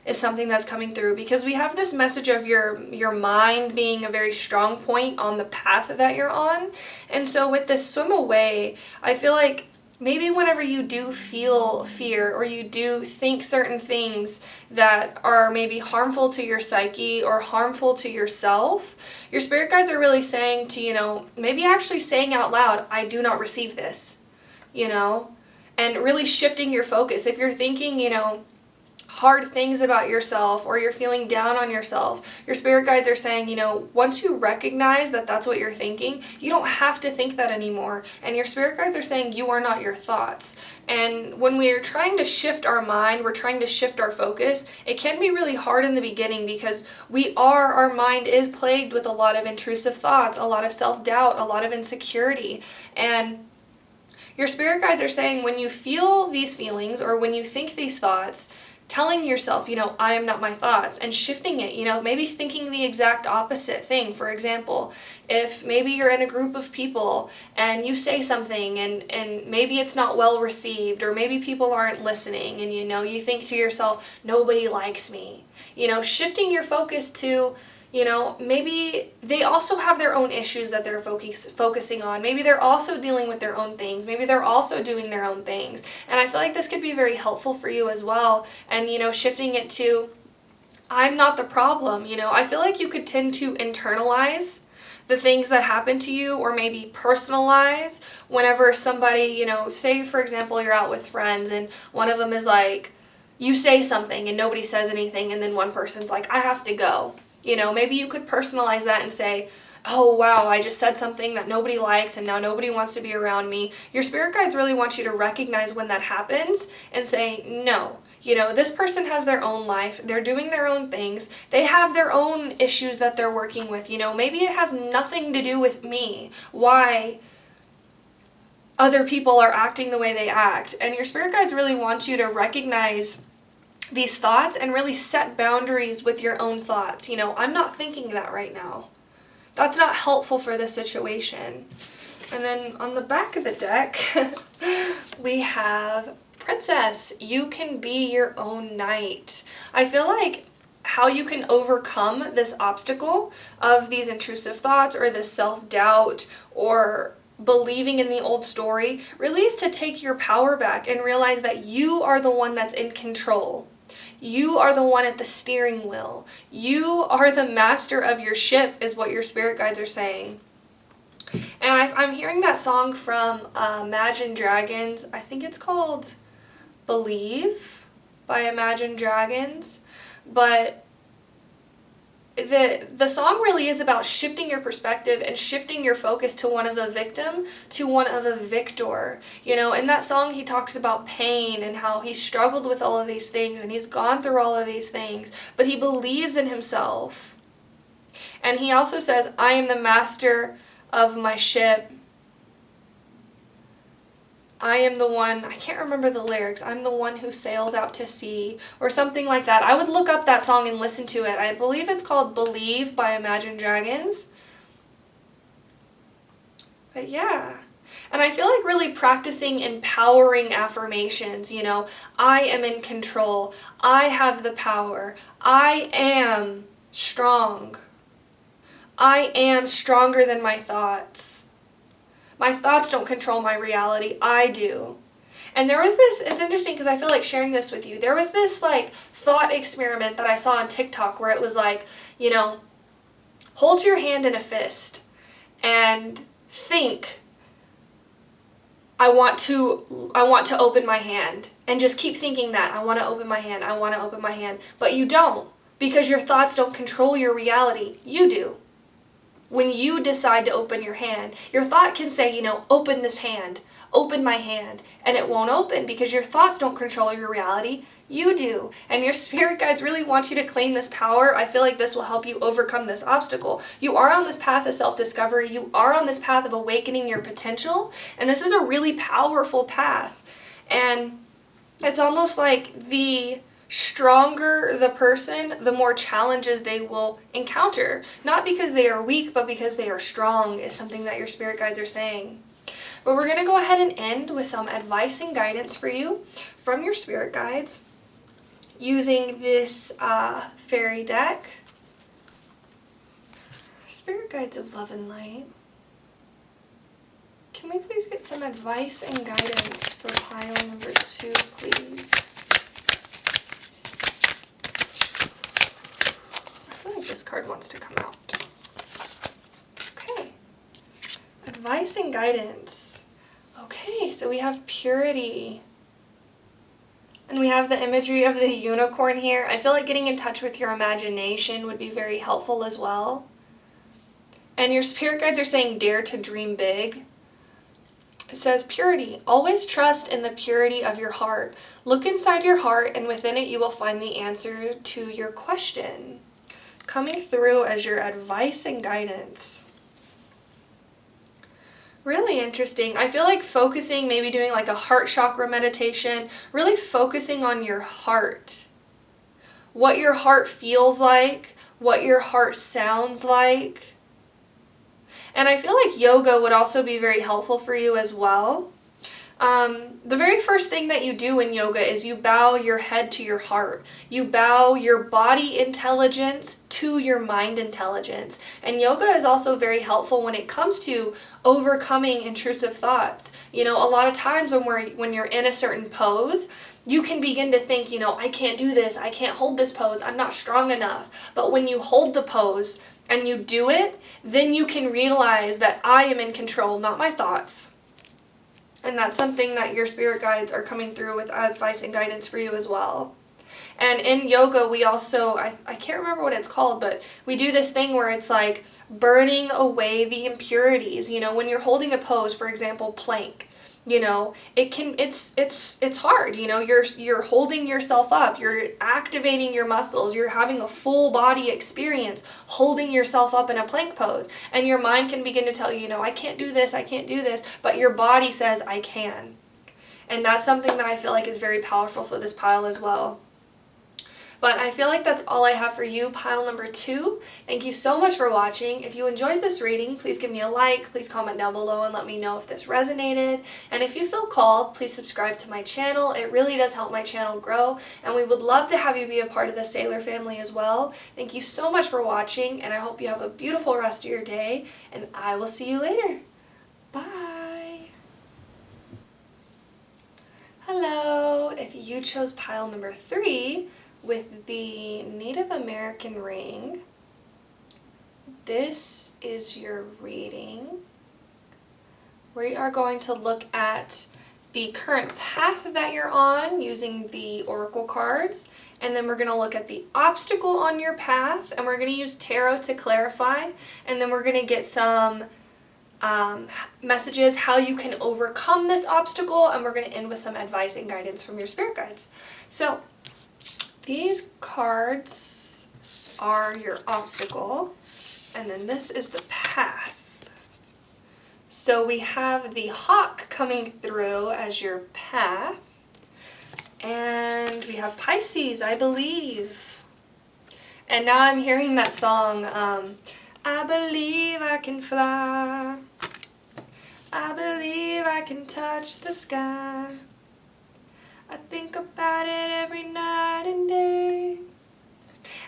is something that's coming through, because we have this message of your mind being a very strong point on the path that you're on. And so with this swim away, I feel like maybe whenever you do feel fear or you do think certain things that are maybe harmful to your psyche or harmful to yourself, your spirit guides are really saying to, maybe actually saying out loud, "I do not receive this," and really shifting your focus. If you're thinking, hard things about yourself or you're feeling down on yourself, your spirit guides are saying, once you recognize that that's what you're thinking, you don't have to think that anymore. And your spirit guides are saying you are not your thoughts. And when we're trying to shift our mind, we're trying to shift our focus, it can be really hard in the beginning because our mind is plagued with a lot of intrusive thoughts, a lot of self-doubt, a lot of insecurity. And your spirit guides are saying when you feel these feelings or when you think these thoughts, telling yourself, "I am not my thoughts," and shifting it, maybe thinking the exact opposite thing. For example, if maybe you're in a group of people and you say something and maybe it's not well received, or maybe people aren't listening, and you think to yourself, "Nobody likes me," shifting your focus to, maybe they also have their own issues that they're focusing on. Maybe they're also dealing with their own things. Maybe they're also doing their own things. And I feel like this could be very helpful for you as well. And, shifting it to, "I'm not the problem." I feel like you could tend to internalize the things that happen to you, or maybe personalize whenever somebody, you know, say for example you're out with friends and one of them is like, you say something and nobody says anything, and then one person's like, I have to go. You know, maybe you could personalize that and say, oh wow, I just said something that nobody likes and now nobody wants to be around me. Your spirit guides really want you to recognize when that happens and say, no, you know, this person has their own life, they're doing their own things, they have their own issues that they're working with, you know, maybe it has nothing to do with me, why other people are acting the way they act. And your spirit guides really want you to recognize these thoughts and really set boundaries with your own thoughts. You know, I'm not thinking that right now. That's not helpful for this situation. And then on the back of the deck, we have Princess. You can be your own knight. I feel like how you can overcome this obstacle of these intrusive thoughts or this self-doubt or believing in the old story really is to take your power back and realize that you are the one that's in control. You are the one at the steering wheel. You are the master of your ship, is what your spirit guides are saying. And I'm hearing that song from Imagine Dragons. I think it's called Believe by Imagine Dragons. But the song really is about shifting your perspective and shifting your focus to one of a victim to one of a victor. You know, in that song he talks about pain and how he struggled with all of these things and he's gone through all of these things, but he believes in himself. And he also says, I am the master of my ship. I am the one, I can't remember the lyrics, I'm the one who sails out to sea, or something like that. I would look up that song and listen to it. I believe it's called Believe by Imagine Dragons. But yeah. And I feel like really practicing empowering affirmations, you know, I am in control, I have the power, I am strong, I am stronger than my thoughts. My thoughts don't control my reality, I do. And there was this, it's interesting because I feel like sharing this with you. There was this like thought experiment that I saw on TikTok where it was like, you know, hold your hand in a fist and think, I want to open my hand. And just keep thinking that, I want to open my hand, I want to open my hand. But you don't, because your thoughts don't control your reality. You do. When you decide to open your hand, your thought can say, you know, open this hand, open my hand, and it won't open because your thoughts don't control your reality. You do. And your spirit guides really want you to claim this power. I feel like this will help you overcome this obstacle. You are on this path of self-discovery. You are on this path of awakening your potential. And this is a really powerful path. And it's almost like the stronger the person, the more challenges they will encounter. Not because they are weak, but because they are strong is something that your spirit guides are saying. But we're going to go ahead and end with some advice and guidance for you from your spirit guides using this fairy deck. Spirit guides of love and light. Can we please get some advice and guidance for pile number 2, please? I feel like this card wants to come out. Okay. Advice and guidance. Okay, so we have purity. And we have the imagery of the unicorn here. I feel like getting in touch with your imagination would be very helpful as well. And your spirit guides are saying dare to dream big. It says purity. Always trust in the purity of your heart. Look inside your heart and within it you will find the answer to your question. Coming through as your advice and guidance. Really interesting. I feel like focusing, maybe doing like a heart chakra meditation, really focusing on your heart. What your heart feels like, what your heart sounds like. And I feel like yoga would also be very helpful for you as well. The very first thing that you do in yoga is you bow your head to your heart. You bow your body intelligence to your mind intelligence. And yoga is also very helpful when it comes to overcoming intrusive thoughts. You know, a lot of times when you're in a certain pose, you can begin to think, you know, I can't do this, I can't hold this pose, I'm not strong enough. But when you hold the pose and you do it, then you can realize that I am in control, not my thoughts. And that's something that your spirit guides are coming through with advice and guidance for you as well. And in yoga, we also, I can't remember what it's called, but we do this thing where it's like burning away the impurities. You know, when you're holding a pose, for example, plank, you know, it's hard. You know, you're holding yourself up, you're activating your muscles, you're having a full body experience holding yourself up in a plank pose, and your mind can begin to tell you, you know, I can't do this, but your body says I can. And that's something that I feel like is very powerful for this pile as well. But I feel like that's all I have for you, pile number 2. Thank you so much for watching. If you enjoyed this reading, please give me a like, please comment down below and let me know if this resonated. And if you feel called, please subscribe to my channel. It really does help my channel grow, and we would love to have you be a part of the Sailor family as well. Thank you so much for watching, and I hope you have a beautiful rest of your day, and I will see you later. Bye! Hello! If you chose pile number 3, with the Native American ring, this is your reading. We are going to look at the current path that you're on using the oracle cards, and then we're going to look at the obstacle on your path, and we're going to use tarot to clarify, and then we're going to get some messages how you can overcome this obstacle, and we're going to end with some advice and guidance from your spirit guides. So these cards are your obstacle, and then this is the path. So we have the hawk coming through as your path, and we have Pisces, I believe. And now I'm hearing that song, I believe I can fly, I believe I can touch the sky, I think about it every night and day.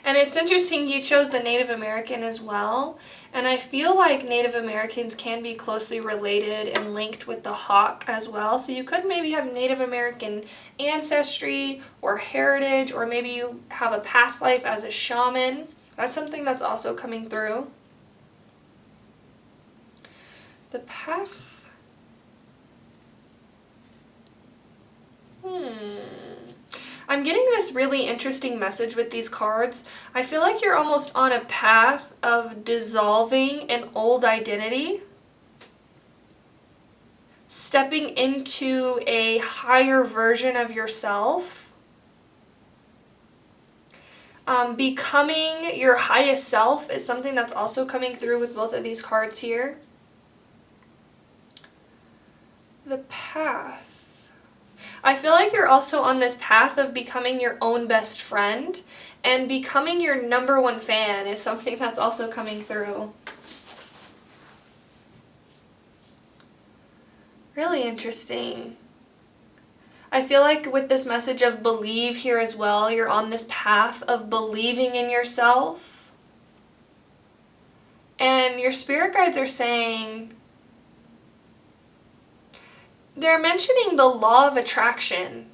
And it's interesting you chose the Native American as well. And I feel like Native Americans can be closely related and linked with the hawk as well. So you could maybe have Native American ancestry or heritage, or maybe you have a past life as a shaman. That's something that's also coming through. The path. I'm getting this really interesting message with these cards. I feel like you're almost on a path of dissolving an old identity, stepping into a higher version of yourself, becoming your highest self is something that's also coming through with both of these cards here. The path. I feel like you're also on this path of becoming your own best friend, and becoming your #1 fan is something that's also coming through. Really interesting. I feel like with this message of believe here as well, you're on this path of believing in yourself. And your spirit guides are saying, they're mentioning the law of attraction.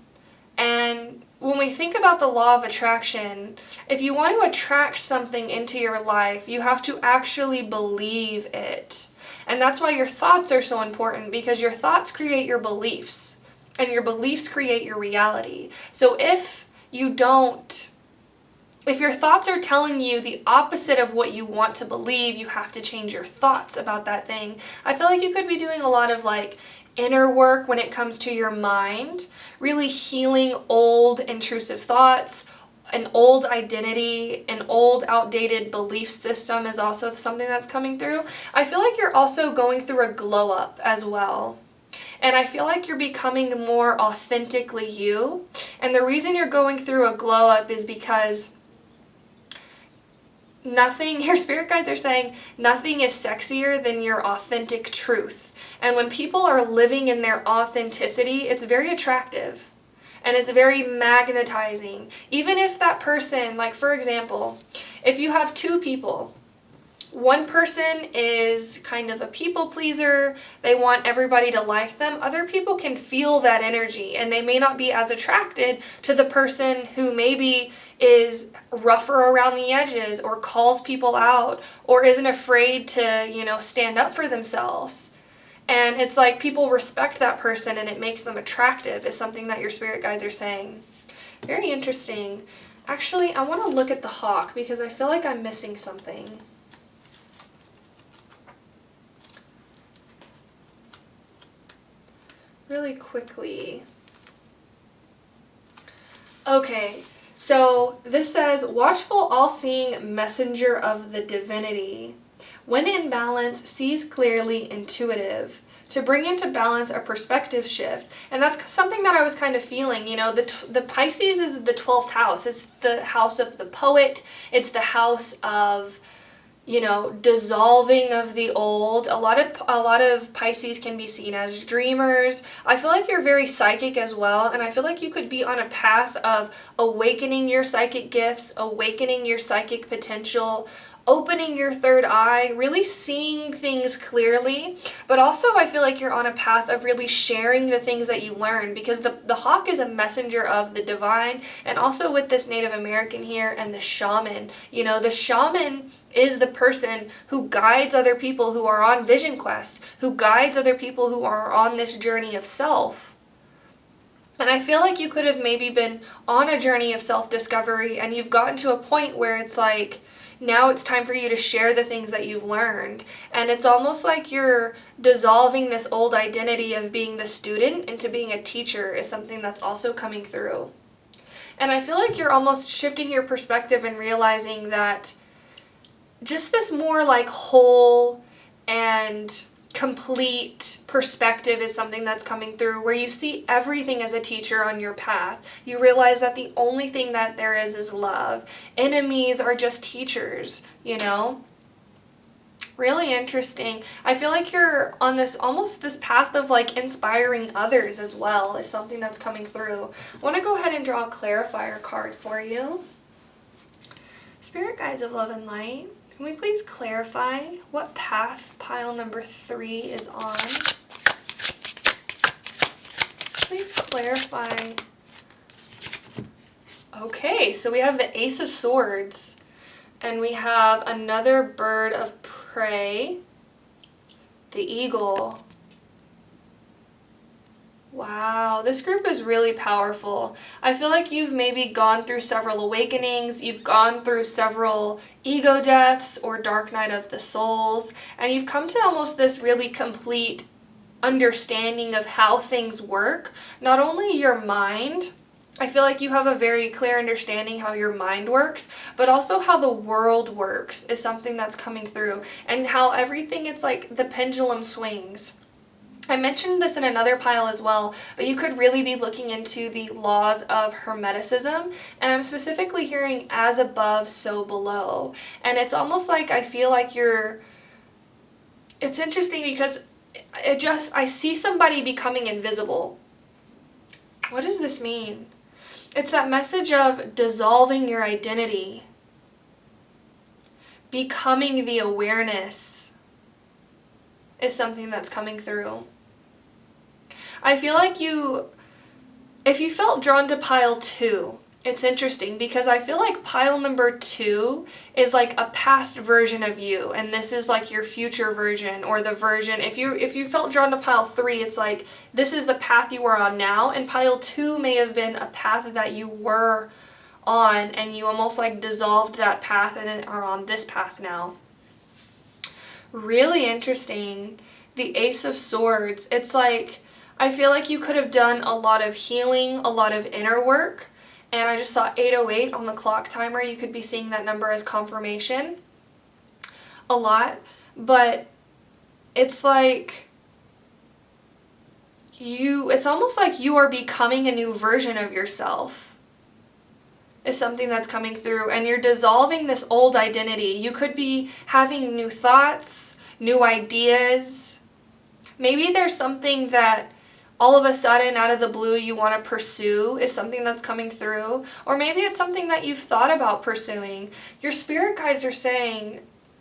And when we think about the law of attraction, if you want to attract something into your life, you have to actually believe it. And that's why your thoughts are so important, because your thoughts create your beliefs, and your beliefs create your reality. So if your thoughts are telling you the opposite of what you want to believe, you have to change your thoughts about that thing. I feel like you could be doing a lot of inner work when it comes to your mind, really healing old intrusive thoughts, an old identity, an old outdated belief system is also something that's coming through. I feel like you're also going through a glow up as well. And I feel like you're becoming more authentically you. And the reason you're going through a glow up is because your spirit guides are saying nothing is sexier than your authentic truth. And when people are living in their authenticity, it's very attractive and it's very magnetizing. Even if that person, for example, if you have 2 people One person is kind of a people pleaser. They want everybody to like them. Other people can feel that energy, and they may not be as attracted to the person who maybe is rougher around the edges or calls people out or isn't afraid to, stand up for themselves. And it's like people respect that person and it makes them attractive, is something that your spirit guides are saying. Very interesting. Actually, I want to look at the hawk because I feel like I'm missing something. Really quickly. Okay, so this says, watchful, all-seeing messenger of the divinity. When in balance, sees clearly, intuitive. To bring into balance a perspective shift. And that's something that I was kind of feeling. The Pisces is the 12th house. It's the house of the poet. It's the house of, dissolving of the old. A lot of Pisces can be seen as dreamers. I feel like you're very psychic as well, and I feel like you could be on a path of awakening your psychic gifts, awakening your psychic potential, opening your third eye, really seeing things clearly. But also I feel like you're on a path of really sharing the things that you learn, because the hawk is a messenger of the divine, and also with this Native American here and the shaman. The shaman is the person who guides other people who are on vision quest, who guides other people who are on this journey of self. And I feel like you could have maybe been on a journey of self-discovery and you've gotten to a point where it's like, now it's time for you to share the things that you've learned. And it's almost like you're dissolving this old identity of being the student into being a teacher, is something that's also coming through. And I feel like you're almost shifting your perspective and realizing that just this more like whole and complete perspective is something that's coming through, where you see everything as a teacher on your path. You realize that the only thing that there is love. Enemies are just teachers, Really interesting. I feel like you're on this path of like inspiring others as well, is something that's coming through. I want to go ahead and draw a clarifier card for you. Spirit guides of love and light, can we please clarify what path pile number 3 is on? Please clarify. Okay, so we have the Ace of Swords, and we have another bird of prey, the eagle. Wow, this group is really powerful. I feel like you've maybe gone through several awakenings, you've gone through several ego deaths or dark night of the souls, and you've come to almost this really complete understanding of how things work. Not only your mind, I feel like you have a very clear understanding how your mind works, but also how the world works is something that's coming through, and how everything, it's like the pendulum swings. I mentioned this in another pile as well, but you could really be looking into the laws of Hermeticism, and I'm specifically hearing as above, so below. And it's almost like I feel like it's interesting because I see somebody becoming invisible. What does this mean? It's that message of dissolving your identity, becoming the awareness is something that's coming through. I feel like if you felt drawn to pile 2, it's interesting because I feel like pile number 2 is like a past version of you, and this is like your future version, or the version, if you felt drawn to pile 3, it's like this is the path you are on now, and pile 2 may have been a path that you were on and you almost like dissolved that path and are on this path now. Really interesting. The Ace of Swords, it's like I feel like you could have done a lot of healing, a lot of inner work, and I just saw 808 on the clock timer. You could be seeing that number as confirmation a lot, but it's like it's almost like you are becoming a new version of yourself is something that's coming through, and you're dissolving this old identity. You could be having new thoughts, new ideas. Maybe there's something that all of a sudden, out of the blue, you want to pursue is something that's coming through. Or maybe it's something that you've thought about pursuing. Your spirit guides are saying,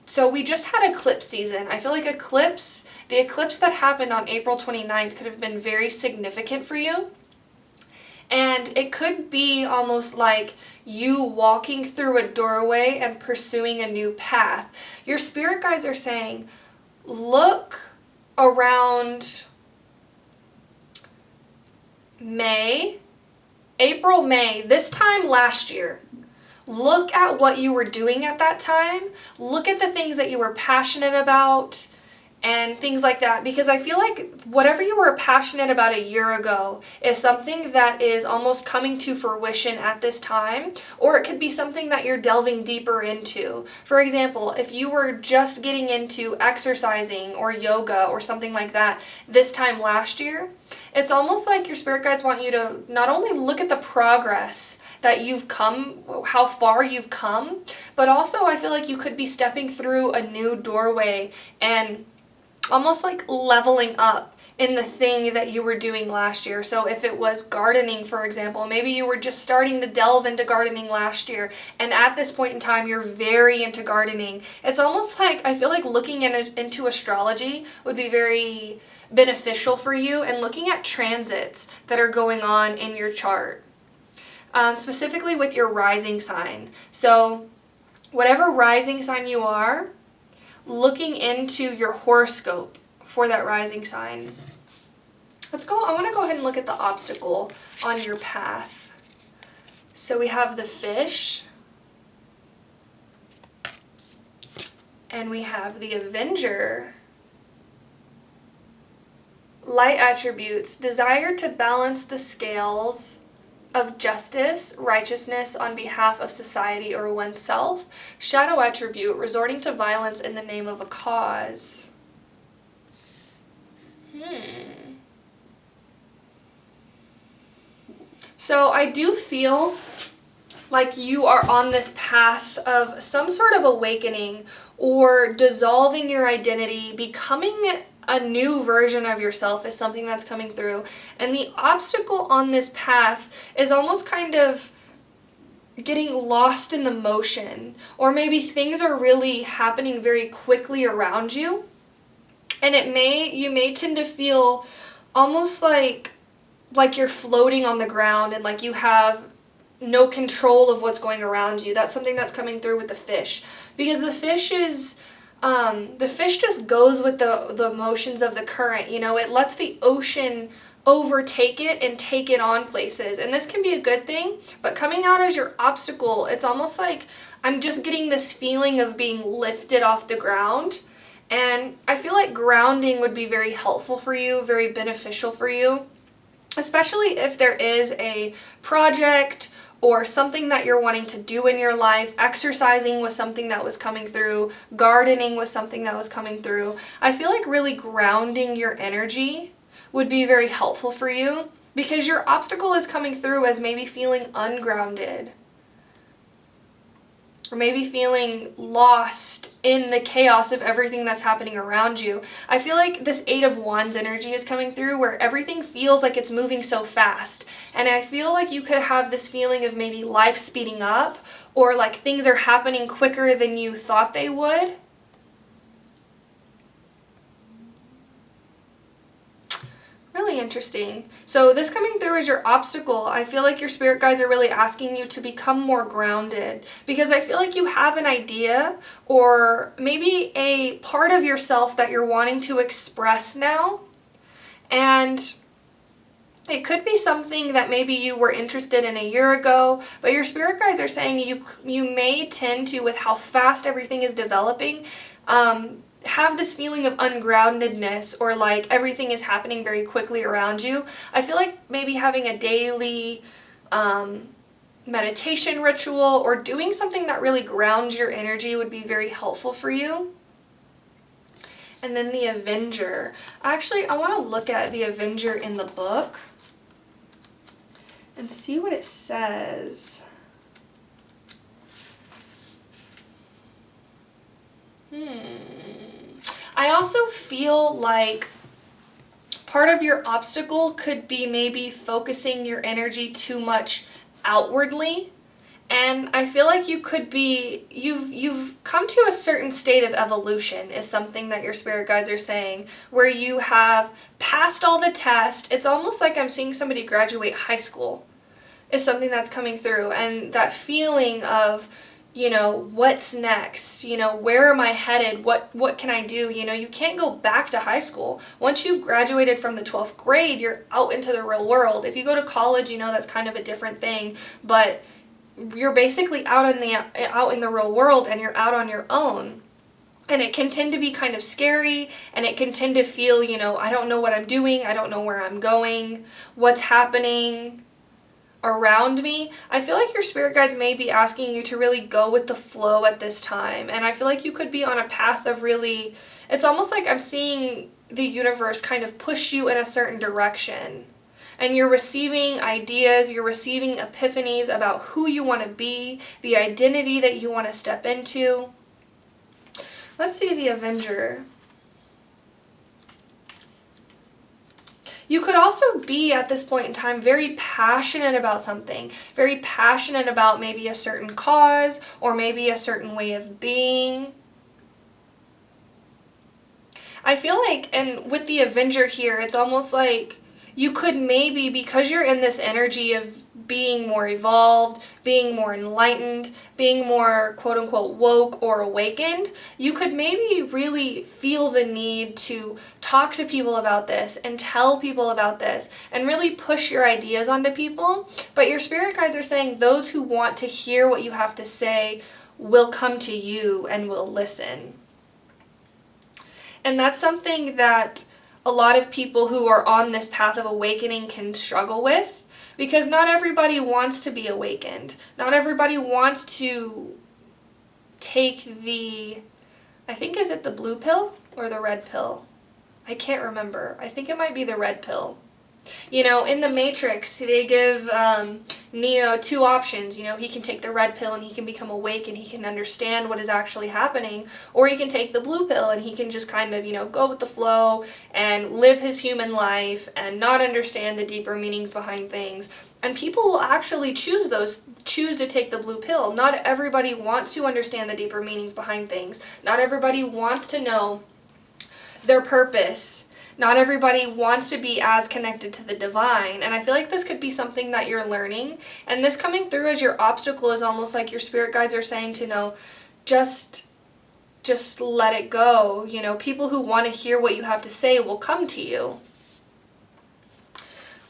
So we just had eclipse season. I feel like the eclipse that happened on April 29th could have been very significant for you. And it could be almost like you walking through a doorway and pursuing a new path. Your spirit guides are saying, look around April, May, this time last year. Look at what you were doing at that time. Look at the things that you were passionate about and things like that. Because I feel like whatever you were passionate about a year ago is something that is almost coming to fruition at this time. Or it could be something that you're delving deeper into. For example, if you were just getting into exercising or yoga or something like that this time last year, it's almost like your spirit guides want you to not only look at the progress that you've come, how far you've come, but also I feel like you could be stepping through a new doorway and almost like leveling up in the thing that you were doing last year. So if it was gardening, for example, maybe you were just starting to delve into gardening last year, and at this point in time you're very into gardening. It's almost like, I feel like looking into astrology would be very beneficial for you, and looking at transits that are going on in your chart. Specifically with your rising sign. So whatever rising sign you are, looking into your horoscope for that rising sign. I want to go ahead and look at the obstacle on your path. So we have the fish, and we have the Avenger. Light attributes: desire to balance the scales of justice, righteousness on behalf of society or oneself. Shadow attribute: resorting to violence in the name of a cause. So I do feel like you are on this path of some sort of awakening or dissolving your identity, becoming a new version of yourself is something that's coming through. And the obstacle on this path is almost kind of getting lost in the motion, or maybe things are really happening very quickly around you, and you may tend to feel almost like you're floating on the ground and like you have no control of what's going around you. That's something that's coming through with the fish, because the fish just goes with the motions of the current. You know, it lets the ocean overtake it and take it on places. And this can be a good thing, but coming out as your obstacle, it's almost like I'm just getting this feeling of being lifted off the ground. And I feel like grounding would be very helpful for you, very beneficial for you, especially if there is a project or something that you're wanting to do in your life. Exercising was something that was coming through. Gardening was something that was coming through. I feel like really grounding your energy would be very helpful for you, because your obstacle is coming through as maybe feeling ungrounded, or maybe feeling lost in the chaos of everything that's happening around you. I feel like this 8 of Wands energy is coming through, where everything feels like it's moving so fast. And I feel like you could have this feeling of maybe life speeding up, or like things are happening quicker than you thought they would. Really interesting. So this coming through as your obstacle, I feel like your spirit guides are really asking you to become more grounded, because I feel like you have an idea or maybe a part of yourself that you're wanting to express now, and it could be something that maybe you were interested in a year ago, but your spirit guides are saying you may tend to, with how fast everything is developing, have this feeling of ungroundedness, or like everything is happening very quickly around you. I feel like maybe having a daily meditation ritual or doing something that really grounds your energy would be very helpful for you. And then the Avenger. Actually, I want to look at the Avenger in the book and see what it says. I also feel like part of your obstacle could be maybe focusing your energy too much outwardly And I feel like you could be, you've come to a certain state of evolution is something that your spirit guides are saying, where you have passed all the tests. It's almost like I'm seeing somebody graduate high school is something that's coming through. And that feeling of, you know, what's next? You know, where am I headed? What can I do? You know, you can't go back to high school. Once you've graduated from the 12th grade, you're out into the real world. If you go to college, you know, that's kind of a different thing, but you're basically out in the real world, and you're out on your own. And it can tend to be kind of scary, and it can tend to feel, you know, I don't know what I'm doing, I don't know where I'm going, what's happening around me. I feel like your spirit guides may be asking you to really go with the flow at this time. And I feel like you could be on a path of really, it's almost like I'm seeing the universe kind of push you in a certain direction. And you're receiving ideas, you're receiving epiphanies about who you want to be, the identity that you want to step into. Let's see the Avenger. You could also be, at this point in time, very passionate about something. Very passionate about maybe a certain cause, or maybe a certain way of being. I feel like, and with the Avenger here, it's almost like you could maybe, because you're in this energy of being more evolved, being more enlightened, being more quote-unquote woke or awakened, you could maybe really feel the need to talk to people about this and tell people about this and really push your ideas onto people. But your spirit guides are saying those who want to hear what you have to say will come to you and will listen. And that's something that a lot of people who are on this path of awakening can struggle with, because not everybody wants to be awakened. Not everybody wants to take the, I think, is it the blue pill or the red pill? I can't remember. I think it might be the red pill. You know, in the Matrix, they give Neo two options. You know, he can take the red pill and he can become awake and he can understand what is actually happening, or he can take the blue pill and he can just kind of, you know, go with the flow and live his human life and not understand the deeper meanings behind things. And people will actually choose to take the blue pill. Not everybody wants to understand the deeper meanings behind things. Not everybody wants to know their purpose. Not everybody wants to be as connected to the divine. And I feel like this could be something that you're learning. And this coming through as your obstacle is almost like your spirit guides are saying to know, just let it go. You know, people who want to hear what you have to say will come to you.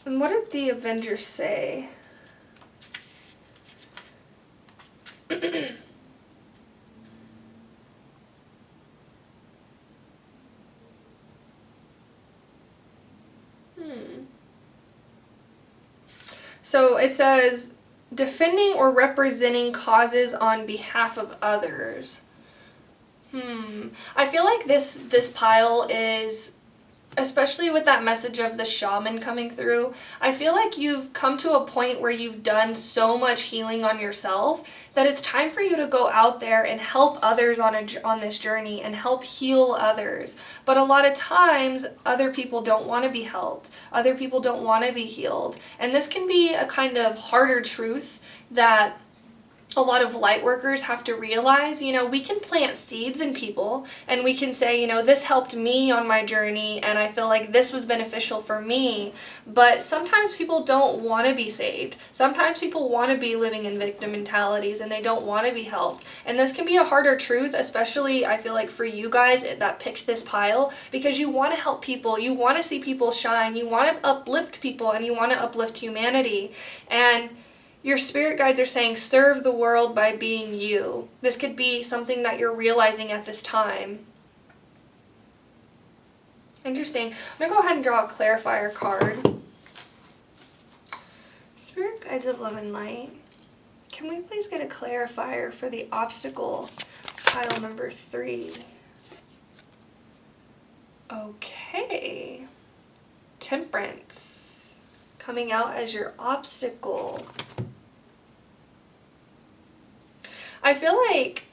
And what did the Avengers say? So it says, defending or representing causes on behalf of others. I feel like this pile is, especially with that message of the shaman coming through, I feel like you've come to a point where you've done so much healing on yourself that it's time for you to go out there and help others on this journey and help heal others. But a lot of times, other people don't want to be helped. Other people don't want to be healed. And this can be a kind of harder truth that a lot of light workers have to realize. You know, we can plant seeds in people and we can say, you know, this helped me on my journey and I feel like this was beneficial for me. But sometimes people don't want to be saved. Sometimes people want to be living in victim mentalities and they don't want to be helped. And this can be a harder truth, especially I feel like for you guys that picked this pile, because you want to help people. You want to see people shine. You want to uplift people and you want to uplift humanity. And your spirit guides are saying, serve the world by being you. This could be something that you're realizing at this time. Interesting. I'm going to go ahead and draw a clarifier card. Spirit guides of love and light. Can we please get a clarifier for the obstacle, pile number 3? Okay. Temperance. Coming out as your obstacle. I feel like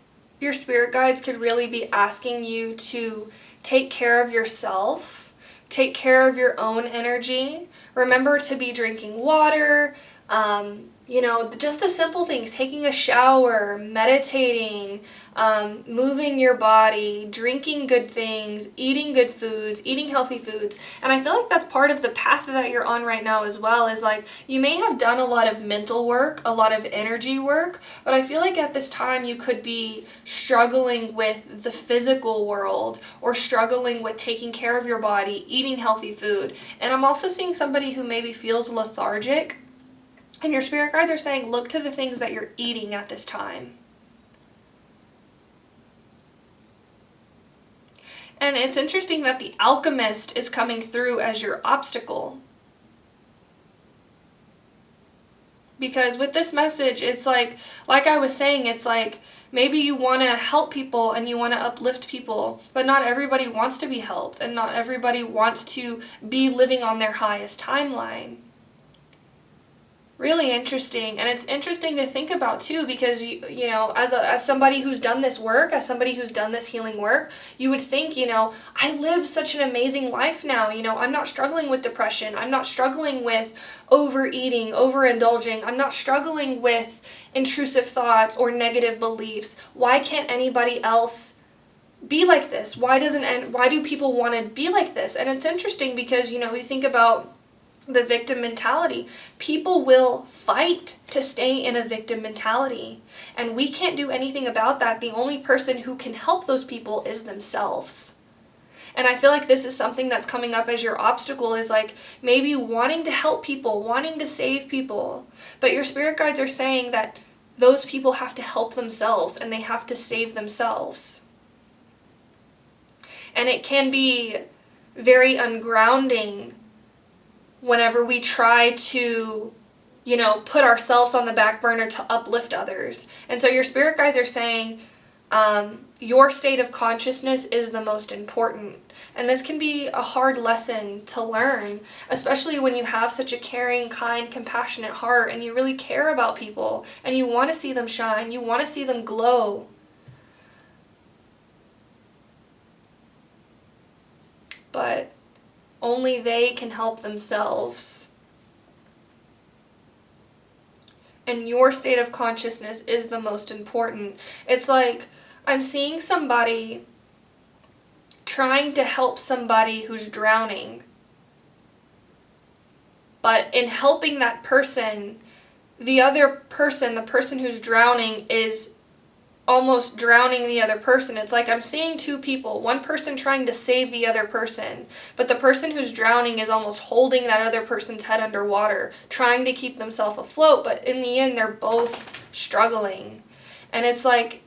your spirit guides could really be asking you to take care of yourself, take care of your own energy. Remember to be drinking water, you know, just the simple things, taking a shower, meditating, moving your body, drinking good things, eating good foods, eating healthy foods. And I feel like that's part of the path that you're on right now as well, is like, you may have done a lot of mental work, a lot of energy work, but I feel like at this time you could be struggling with the physical world, or struggling with taking care of your body, eating healthy food. And I'm also seeing somebody who maybe feels lethargic. And your spirit guides are saying, look to the things that you're eating at this time. And it's interesting that the alchemist is coming through as your obstacle. Because with this message, it's like I was saying, it's like maybe you want to help people and you want to uplift people, but not everybody wants to be helped, and not everybody wants to be living on their highest timeline. Really interesting. And it's interesting to think about too, because you know, as somebody who's done this work, as somebody who's done this healing work, you would think, you know, I live such an amazing life now. You know, I'm not struggling with depression. I'm not struggling with overeating, overindulging. I'm not struggling with intrusive thoughts or negative beliefs. Why can't anybody else be like this? Why do people want to be like this? And it's interesting because, you know, you think about the victim mentality. People will fight to stay in a victim mentality, and we can't do anything about that. The only person who can help those people is themselves. And I feel like this is something that's coming up as your obstacle, is like maybe wanting to help people, wanting to save people, but your spirit guides are saying that those people have to help themselves and they have to save themselves. And it can be very ungrounding whenever we try to, you know, put ourselves on the back burner to uplift others. And so your spirit guides are saying, your state of consciousness is the most important. And this can be a hard lesson to learn, especially when you have such a caring, kind, compassionate heart, and you really care about people, and you want to see them shine, you want to see them glow. But only they can help themselves. And your state of consciousness is the most important. It's like I'm seeing somebody trying to help somebody who's drowning. But in helping that person, the other person, the person who's drowning, is almost drowning the other person. It's like I'm seeing two people, one person trying to save the other person, but the person who's drowning is almost holding that other person's head underwater, trying to keep themselves afloat, but in the end they're both struggling. And it's like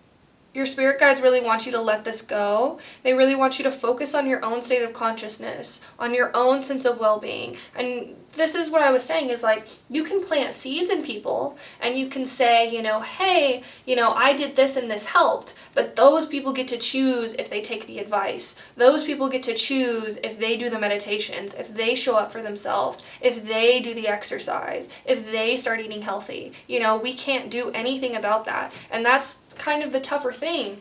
your spirit guides really want you to let this go. They really want you to focus on your own state of consciousness, on your own sense of well-being. And this is what I was saying, is like, you can plant seeds in people and you can say, you know, hey, you know, I did this and this helped, but those people get to choose if they take the advice. Those people get to choose if they do the meditations, if they show up for themselves, if they do the exercise, if they start eating healthy. You know, we can't do anything about that. And that's kind of the tougher thing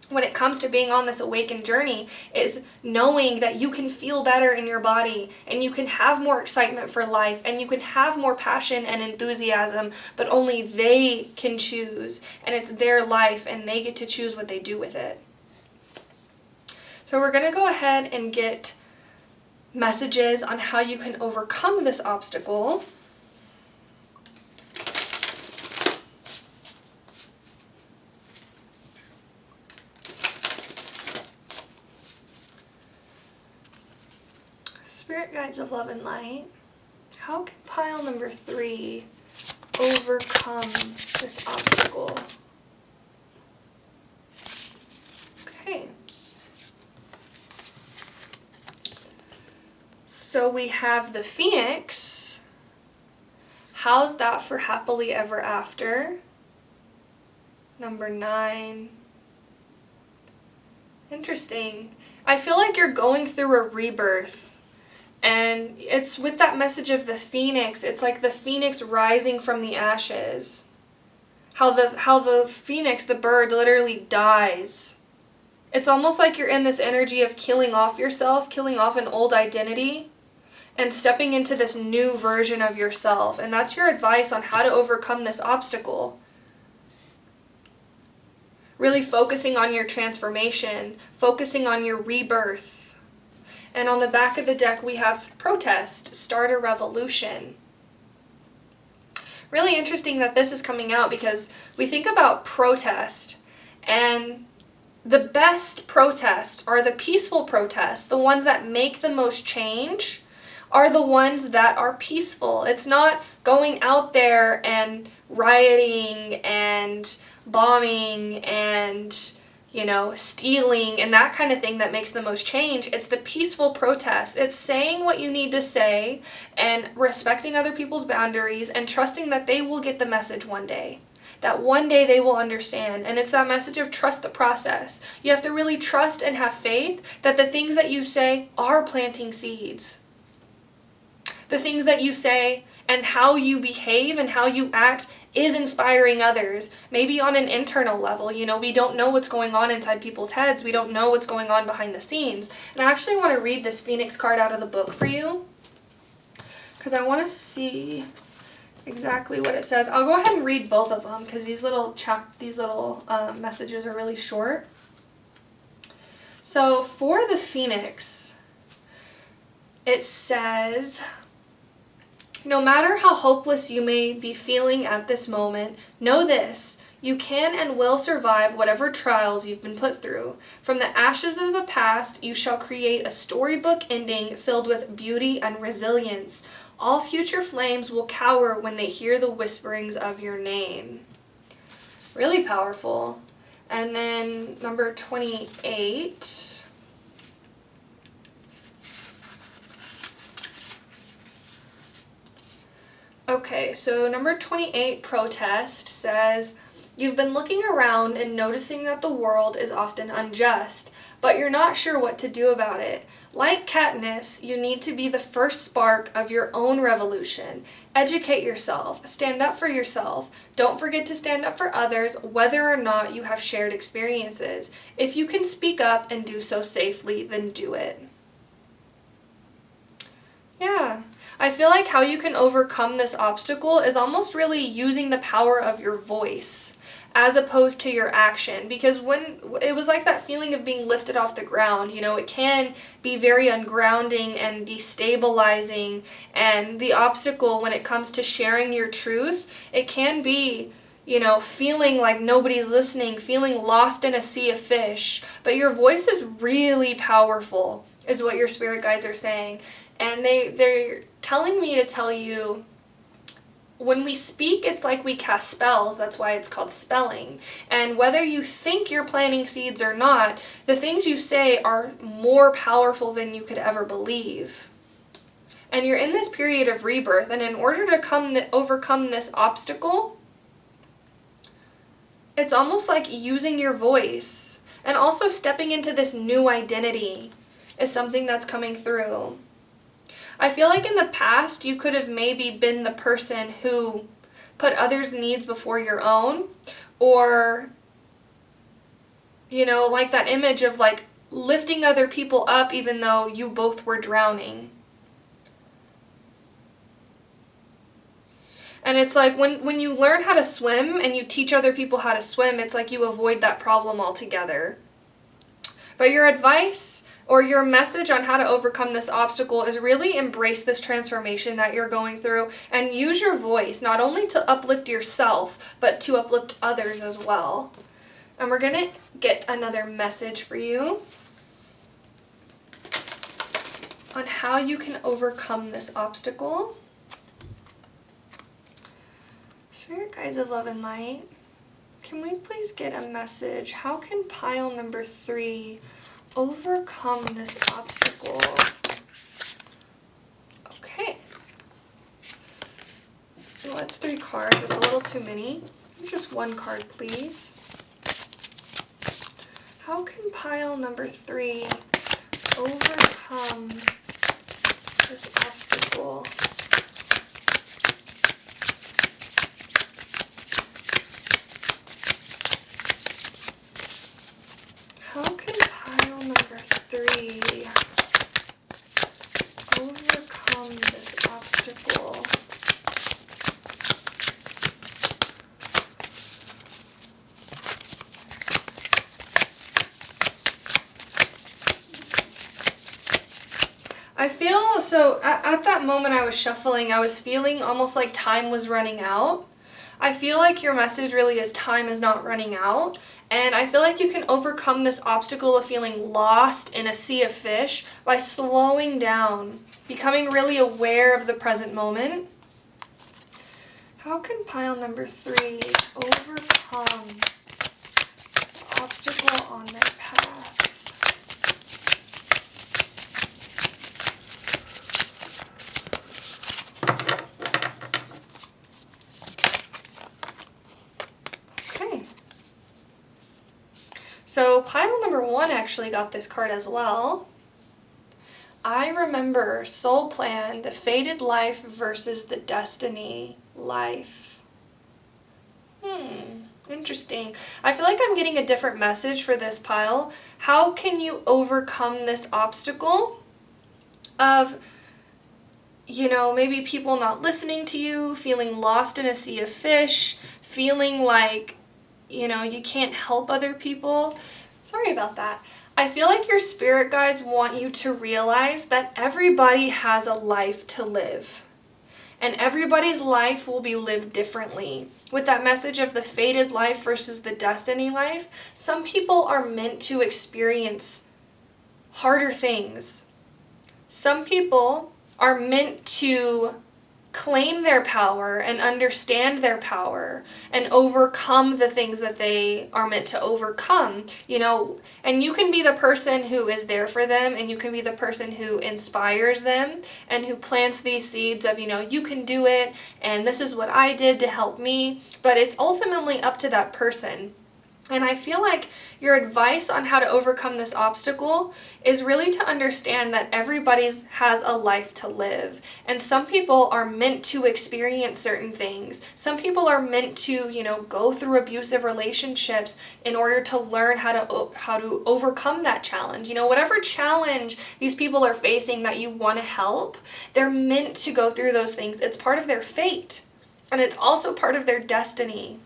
when it comes to being on this awakened journey, is knowing that you can feel better in your body and you can have more excitement for life and you can have more passion and enthusiasm, but only they can choose, and it's their life and they get to choose what they do with it. So we're going to go ahead and get messages on how you can overcome this obstacle. Spirit guides of love and light, how can pile number 3 overcome this obstacle? Okay. So we have the Phoenix. How's that for happily ever after? Number 9. Interesting. I feel like you're going through a rebirth. And it's with that message of the phoenix, it's like the phoenix rising from the ashes. How the phoenix, the bird, literally dies. It's almost like you're in this energy of killing off yourself, killing off an old identity, and stepping into this new version of yourself. And that's your advice on how to overcome this obstacle. Really focusing on your transformation, focusing on your rebirth. And on the back of the deck, we have protest, start a revolution. Really interesting that this is coming out because we think about protest, and the best protests are the peaceful protests. The ones that make the most change are the ones that are peaceful. It's not going out there and rioting and bombing and, you know, stealing and that kind of thing that makes the most change. It's the peaceful protest. It's saying what you need to say and respecting other people's boundaries and trusting that they will get the message one day. That one day they will understand. And it's that message of trust the process. You have to really trust and have faith that the things that you say are planting seeds. The things that you say and how you behave and how you act is inspiring others. Maybe on an internal level, you know, we don't know what's going on inside people's heads. We don't know what's going on behind the scenes. And I actually want to read this Phoenix card out of the book for you, because I want to see exactly what it says. I'll go ahead and read both of them because these little messages are really short. So for the Phoenix, it says, no matter how hopeless you may be feeling at this moment, know this: you can and will survive whatever trials you've been put through. From the ashes of the past, you shall create a storybook ending filled with beauty and resilience. All future flames will cower when they hear the whisperings of your name. Really powerful. And then number 28. Okay, so number 28, protest, says, you've been looking around and noticing that the world is often unjust, but you're not sure what to do about it. Like Katniss, you need to be the first spark of your own revolution. Educate yourself. Stand up for yourself. Don't forget to stand up for others, whether or not you have shared experiences. If you can speak up and do so safely, then do it. Yeah. I feel like how you can overcome this obstacle is almost really using the power of your voice as opposed to your action, because when it was like that feeling of being lifted off the ground, you know, it can be very ungrounding and destabilizing, and the obstacle when it comes to sharing your truth, it can be, you know, feeling like nobody's listening, feeling lost in a sea of fish, but your voice is really powerful, is what your spirit guides are saying. And they're telling me to tell you, when we speak, it's like we cast spells. That's why it's called spelling. And whether you think you're planting seeds or not, the things you say are more powerful than you could ever believe. And you're in this period of rebirth, and in order to overcome this obstacle, it's almost like using your voice and also stepping into this new identity is something that's coming through. I feel like in the past, you could have maybe been the person who put others' needs before your own, or, you know, like that image of like lifting other people up even though you both were drowning. And it's like when you learn how to swim and you teach other people how to swim, it's like you avoid that problem altogether. But your advice or your message on how to overcome this obstacle is really embrace this transformation that you're going through and use your voice not only to uplift yourself, but to uplift others as well. And we're going to get another message for you on how you can overcome this obstacle. Spirit guides of love and light, can we please get a message? How can pile number 3 overcome this obstacle? Okay. Well, that's 3 cards. It's a little too many. Just 1 card, please. How can pile number 3 overcome this obstacle? How can pile number 3 overcome I feel, so at that moment I was shuffling, I was feeling almost like time was running out. I feel like your message really is time is not running out. And I feel like you can overcome this obstacle of feeling lost in a sea of fish by slowing down, becoming really aware of the present moment. How can pile number 3 overcome the obstacle on their path? Okay. So pile number 1 actually got this card as well. I remember soul plan, the fated life versus the destiny life. Interesting. I feel like I'm getting a different message for this pile. How can you overcome this obstacle of, you know, maybe people not listening to you, feeling lost in a sea of fish, feeling like, you know, you can't help other people? Sorry about that. I feel like your spirit guides want you to realize that everybody has a life to live. And everybody's life will be lived differently. With that message of the fated life versus the destiny life, some people are meant to experience harder things. Some people are meant to claim their power and understand their power and overcome the things that they are meant to overcome, you know, and you can be the person who is there for them, and you can be the person who inspires them and who plants these seeds of, you know, you can do it and this is what I did to help me, but it's ultimately up to that person. And I feel like your advice on how to overcome this obstacle is really to understand that everybody has a life to live. And some people are meant to experience certain things. Some people are meant to, you know, go through abusive relationships in order to learn how to overcome that challenge. You know, whatever challenge these people are facing that you want to help, they're meant to go through those things. It's part of their fate. And it's also part of their destiny,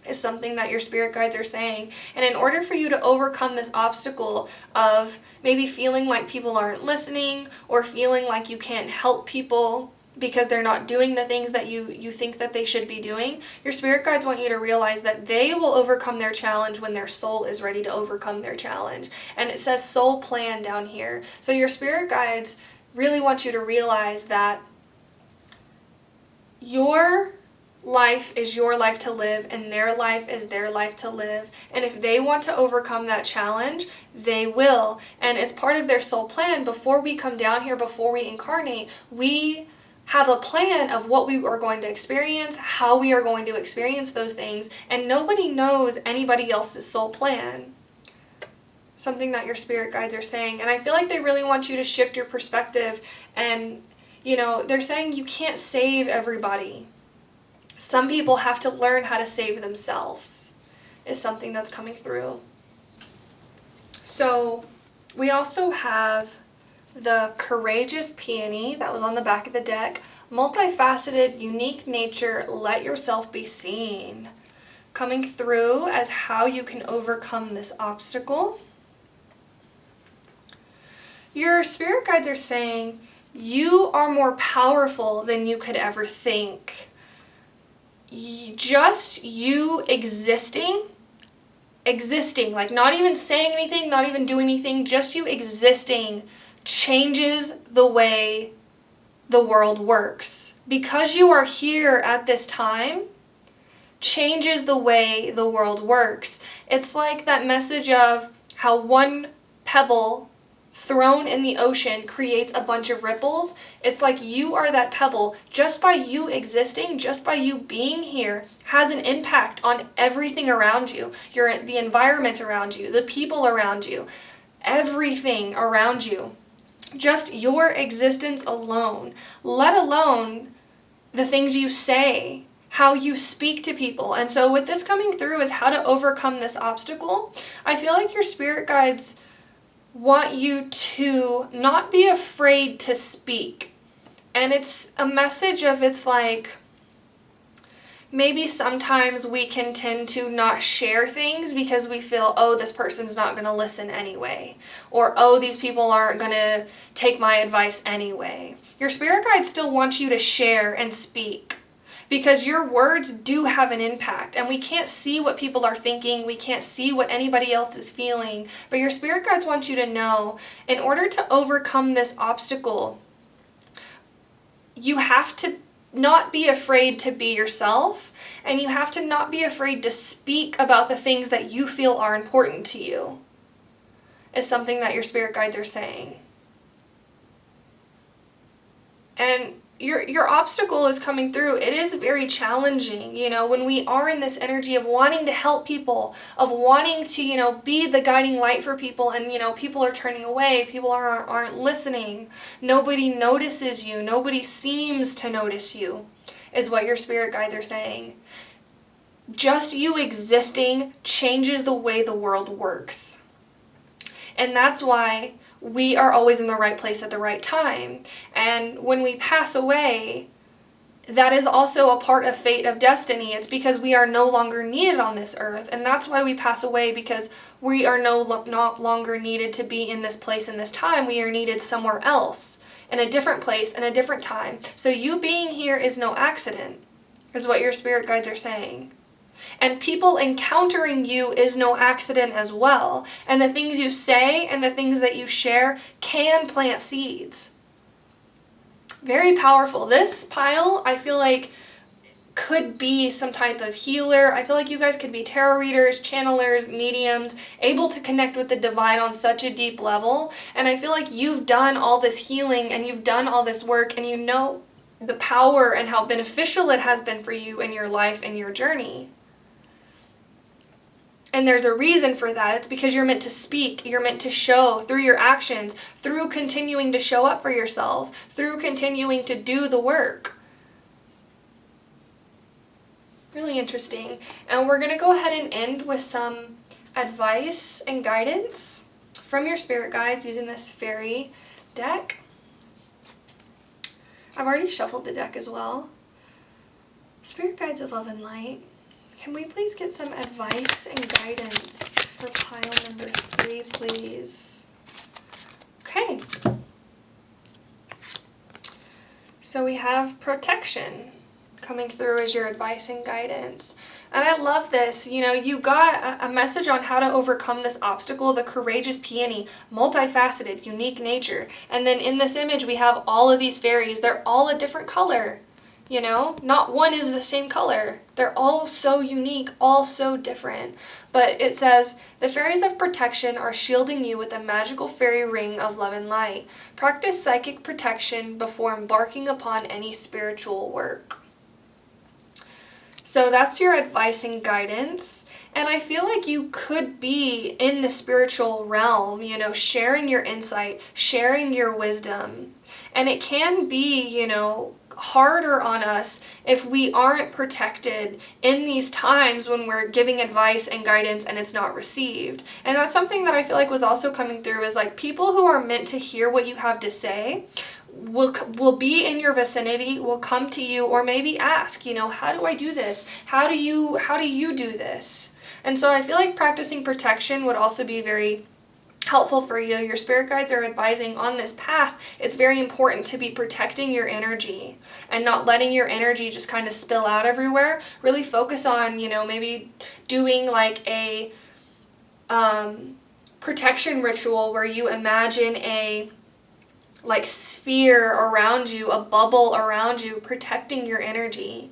is something that your spirit guides are saying. And in order for you to overcome this obstacle of maybe feeling like people aren't listening, or feeling like you can't help people because they're not doing the things that you think that they should be doing, your spirit guides want you to realize that they will overcome their challenge when their soul is ready to overcome their challenge. And it says soul plan down here. So your spirit guides really want you to realize that your life is your life to live, and their life is their life to live. And if they want to overcome that challenge, they will. And it's part of their soul plan. Before we come down here, before we incarnate, we have a plan of what we are going to experience, how we are going to experience those things, and nobody knows anybody else's soul plan. Something that your spirit guides are saying. And I feel like they really want you to shift your perspective. And, you know, they're saying you can't save everybody. Some people have to learn how to save themselves, is something that's coming through. So we also have the Courageous Peony that was on the back of the deck. Multifaceted, unique nature, let yourself be seen. Coming through as how you can overcome this obstacle. Your spirit guides are saying you are more powerful than you could ever think. Just you existing, like not even saying anything, not even doing anything, just you existing changes the way the world works. Because you are here at this time, changes the way the world works. It's like that message of how one pebble thrown in the ocean creates a bunch of ripples. It's like you are that pebble. Just by you existing, just by you being here, has an impact on everything around you. The environment around you, the people around you, everything around you. Just your existence alone, let alone the things you say, how you speak to people. And so with this coming through is how to overcome this obstacle. I feel like your spirit guides want you to not be afraid to speak. And it's a message of, it's like, maybe sometimes we can tend to not share things because we feel, oh, this person's not going to listen anyway. Or, oh, these people aren't going to take my advice anyway. Your spirit guides still want you to share and speak, because your words do have an impact, and we can't see what people are thinking. We can't see what anybody else is feeling. But your spirit guides want you to know, in order to overcome this obstacle, you have to not be afraid to be yourself, and you have to not be afraid to speak about the things that you feel are important to you, is something that your spirit guides are saying. And your obstacle is coming through. It is very challenging, you know, when we are in this energy of wanting to help people, of wanting to, you know, be the guiding light for people, and, you know, people are turning away, people aren't listening, nobody notices you, nobody seems to notice you, is what your spirit guides are saying. Just you existing changes the way the world works. And that's why we are always in the right place at the right time. And when we pass away, that is also a part of fate, of destiny. It's because we are no longer needed on this earth. And that's why we pass away, because we are no longer needed to be in this place in this time. We are needed somewhere else, in a different place, in a different time. So you being here is no accident, is what your spirit guides are saying. And people encountering you is no accident as well. And the things you say and the things that you share can plant seeds. Very powerful. This pile, I feel like, could be some type of healer. I feel like you guys could be tarot readers, channelers, mediums, able to connect with the divine on such a deep level. And I feel like you've done all this healing and you've done all this work, and you know the power and how beneficial it has been for you in your life and your journey. And there's a reason for that. It's because you're meant to speak. You're meant to show through your actions, through continuing to show up for yourself, through continuing to do the work. Really interesting. And we're going to go ahead and end with some advice and guidance from your spirit guides using this fairy deck. I've already shuffled the deck as well. Spirit guides of love and light, can we please get some advice and guidance for pile number 3, please? Okay. So we have protection coming through as your advice and guidance. And I love this. You know, you got a message on how to overcome this obstacle, the courageous peony, multifaceted, unique nature. And then in this image, we have all of these fairies. They're all a different color. You know, not one is the same color. They're all so unique, all so different. But it says, the fairies of protection are shielding you with a magical fairy ring of love and light. Practice psychic protection before embarking upon any spiritual work. So that's your advice and guidance. And I feel like you could be in the spiritual realm, you know, sharing your insight, sharing your wisdom. And it can be, you know, harder on us if we aren't protected in these times when we're giving advice and guidance and it's not received. And that's something that I feel like was also coming through, is like people who are meant to hear what you have to say will be in your vicinity, will come to you, or maybe ask, you know, how do I do this? How do you do this? And so I feel like practicing protection would also be very helpful for you. Your spirit guides are advising on this path, it's very important to be protecting your energy and not letting your energy just kind of spill out everywhere. Really focus on, you know, maybe doing like a protection ritual where you imagine a like sphere around you, a bubble around you, protecting your energy.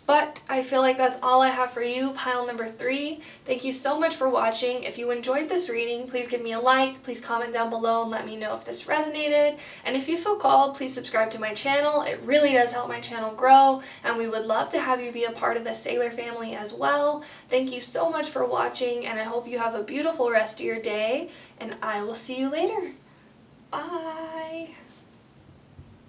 But I feel like that's all I have for you, pile number 3. Thank you so much for watching. If you enjoyed this reading, please give me a like, please comment down below and let me know if this resonated. And if you feel called, please subscribe to my channel. It really does help my channel grow, and we would love to have you be a part of the Sailor family as well. Thank you so much for watching, and I hope you have a beautiful rest of your day, and I will see you later. Bye!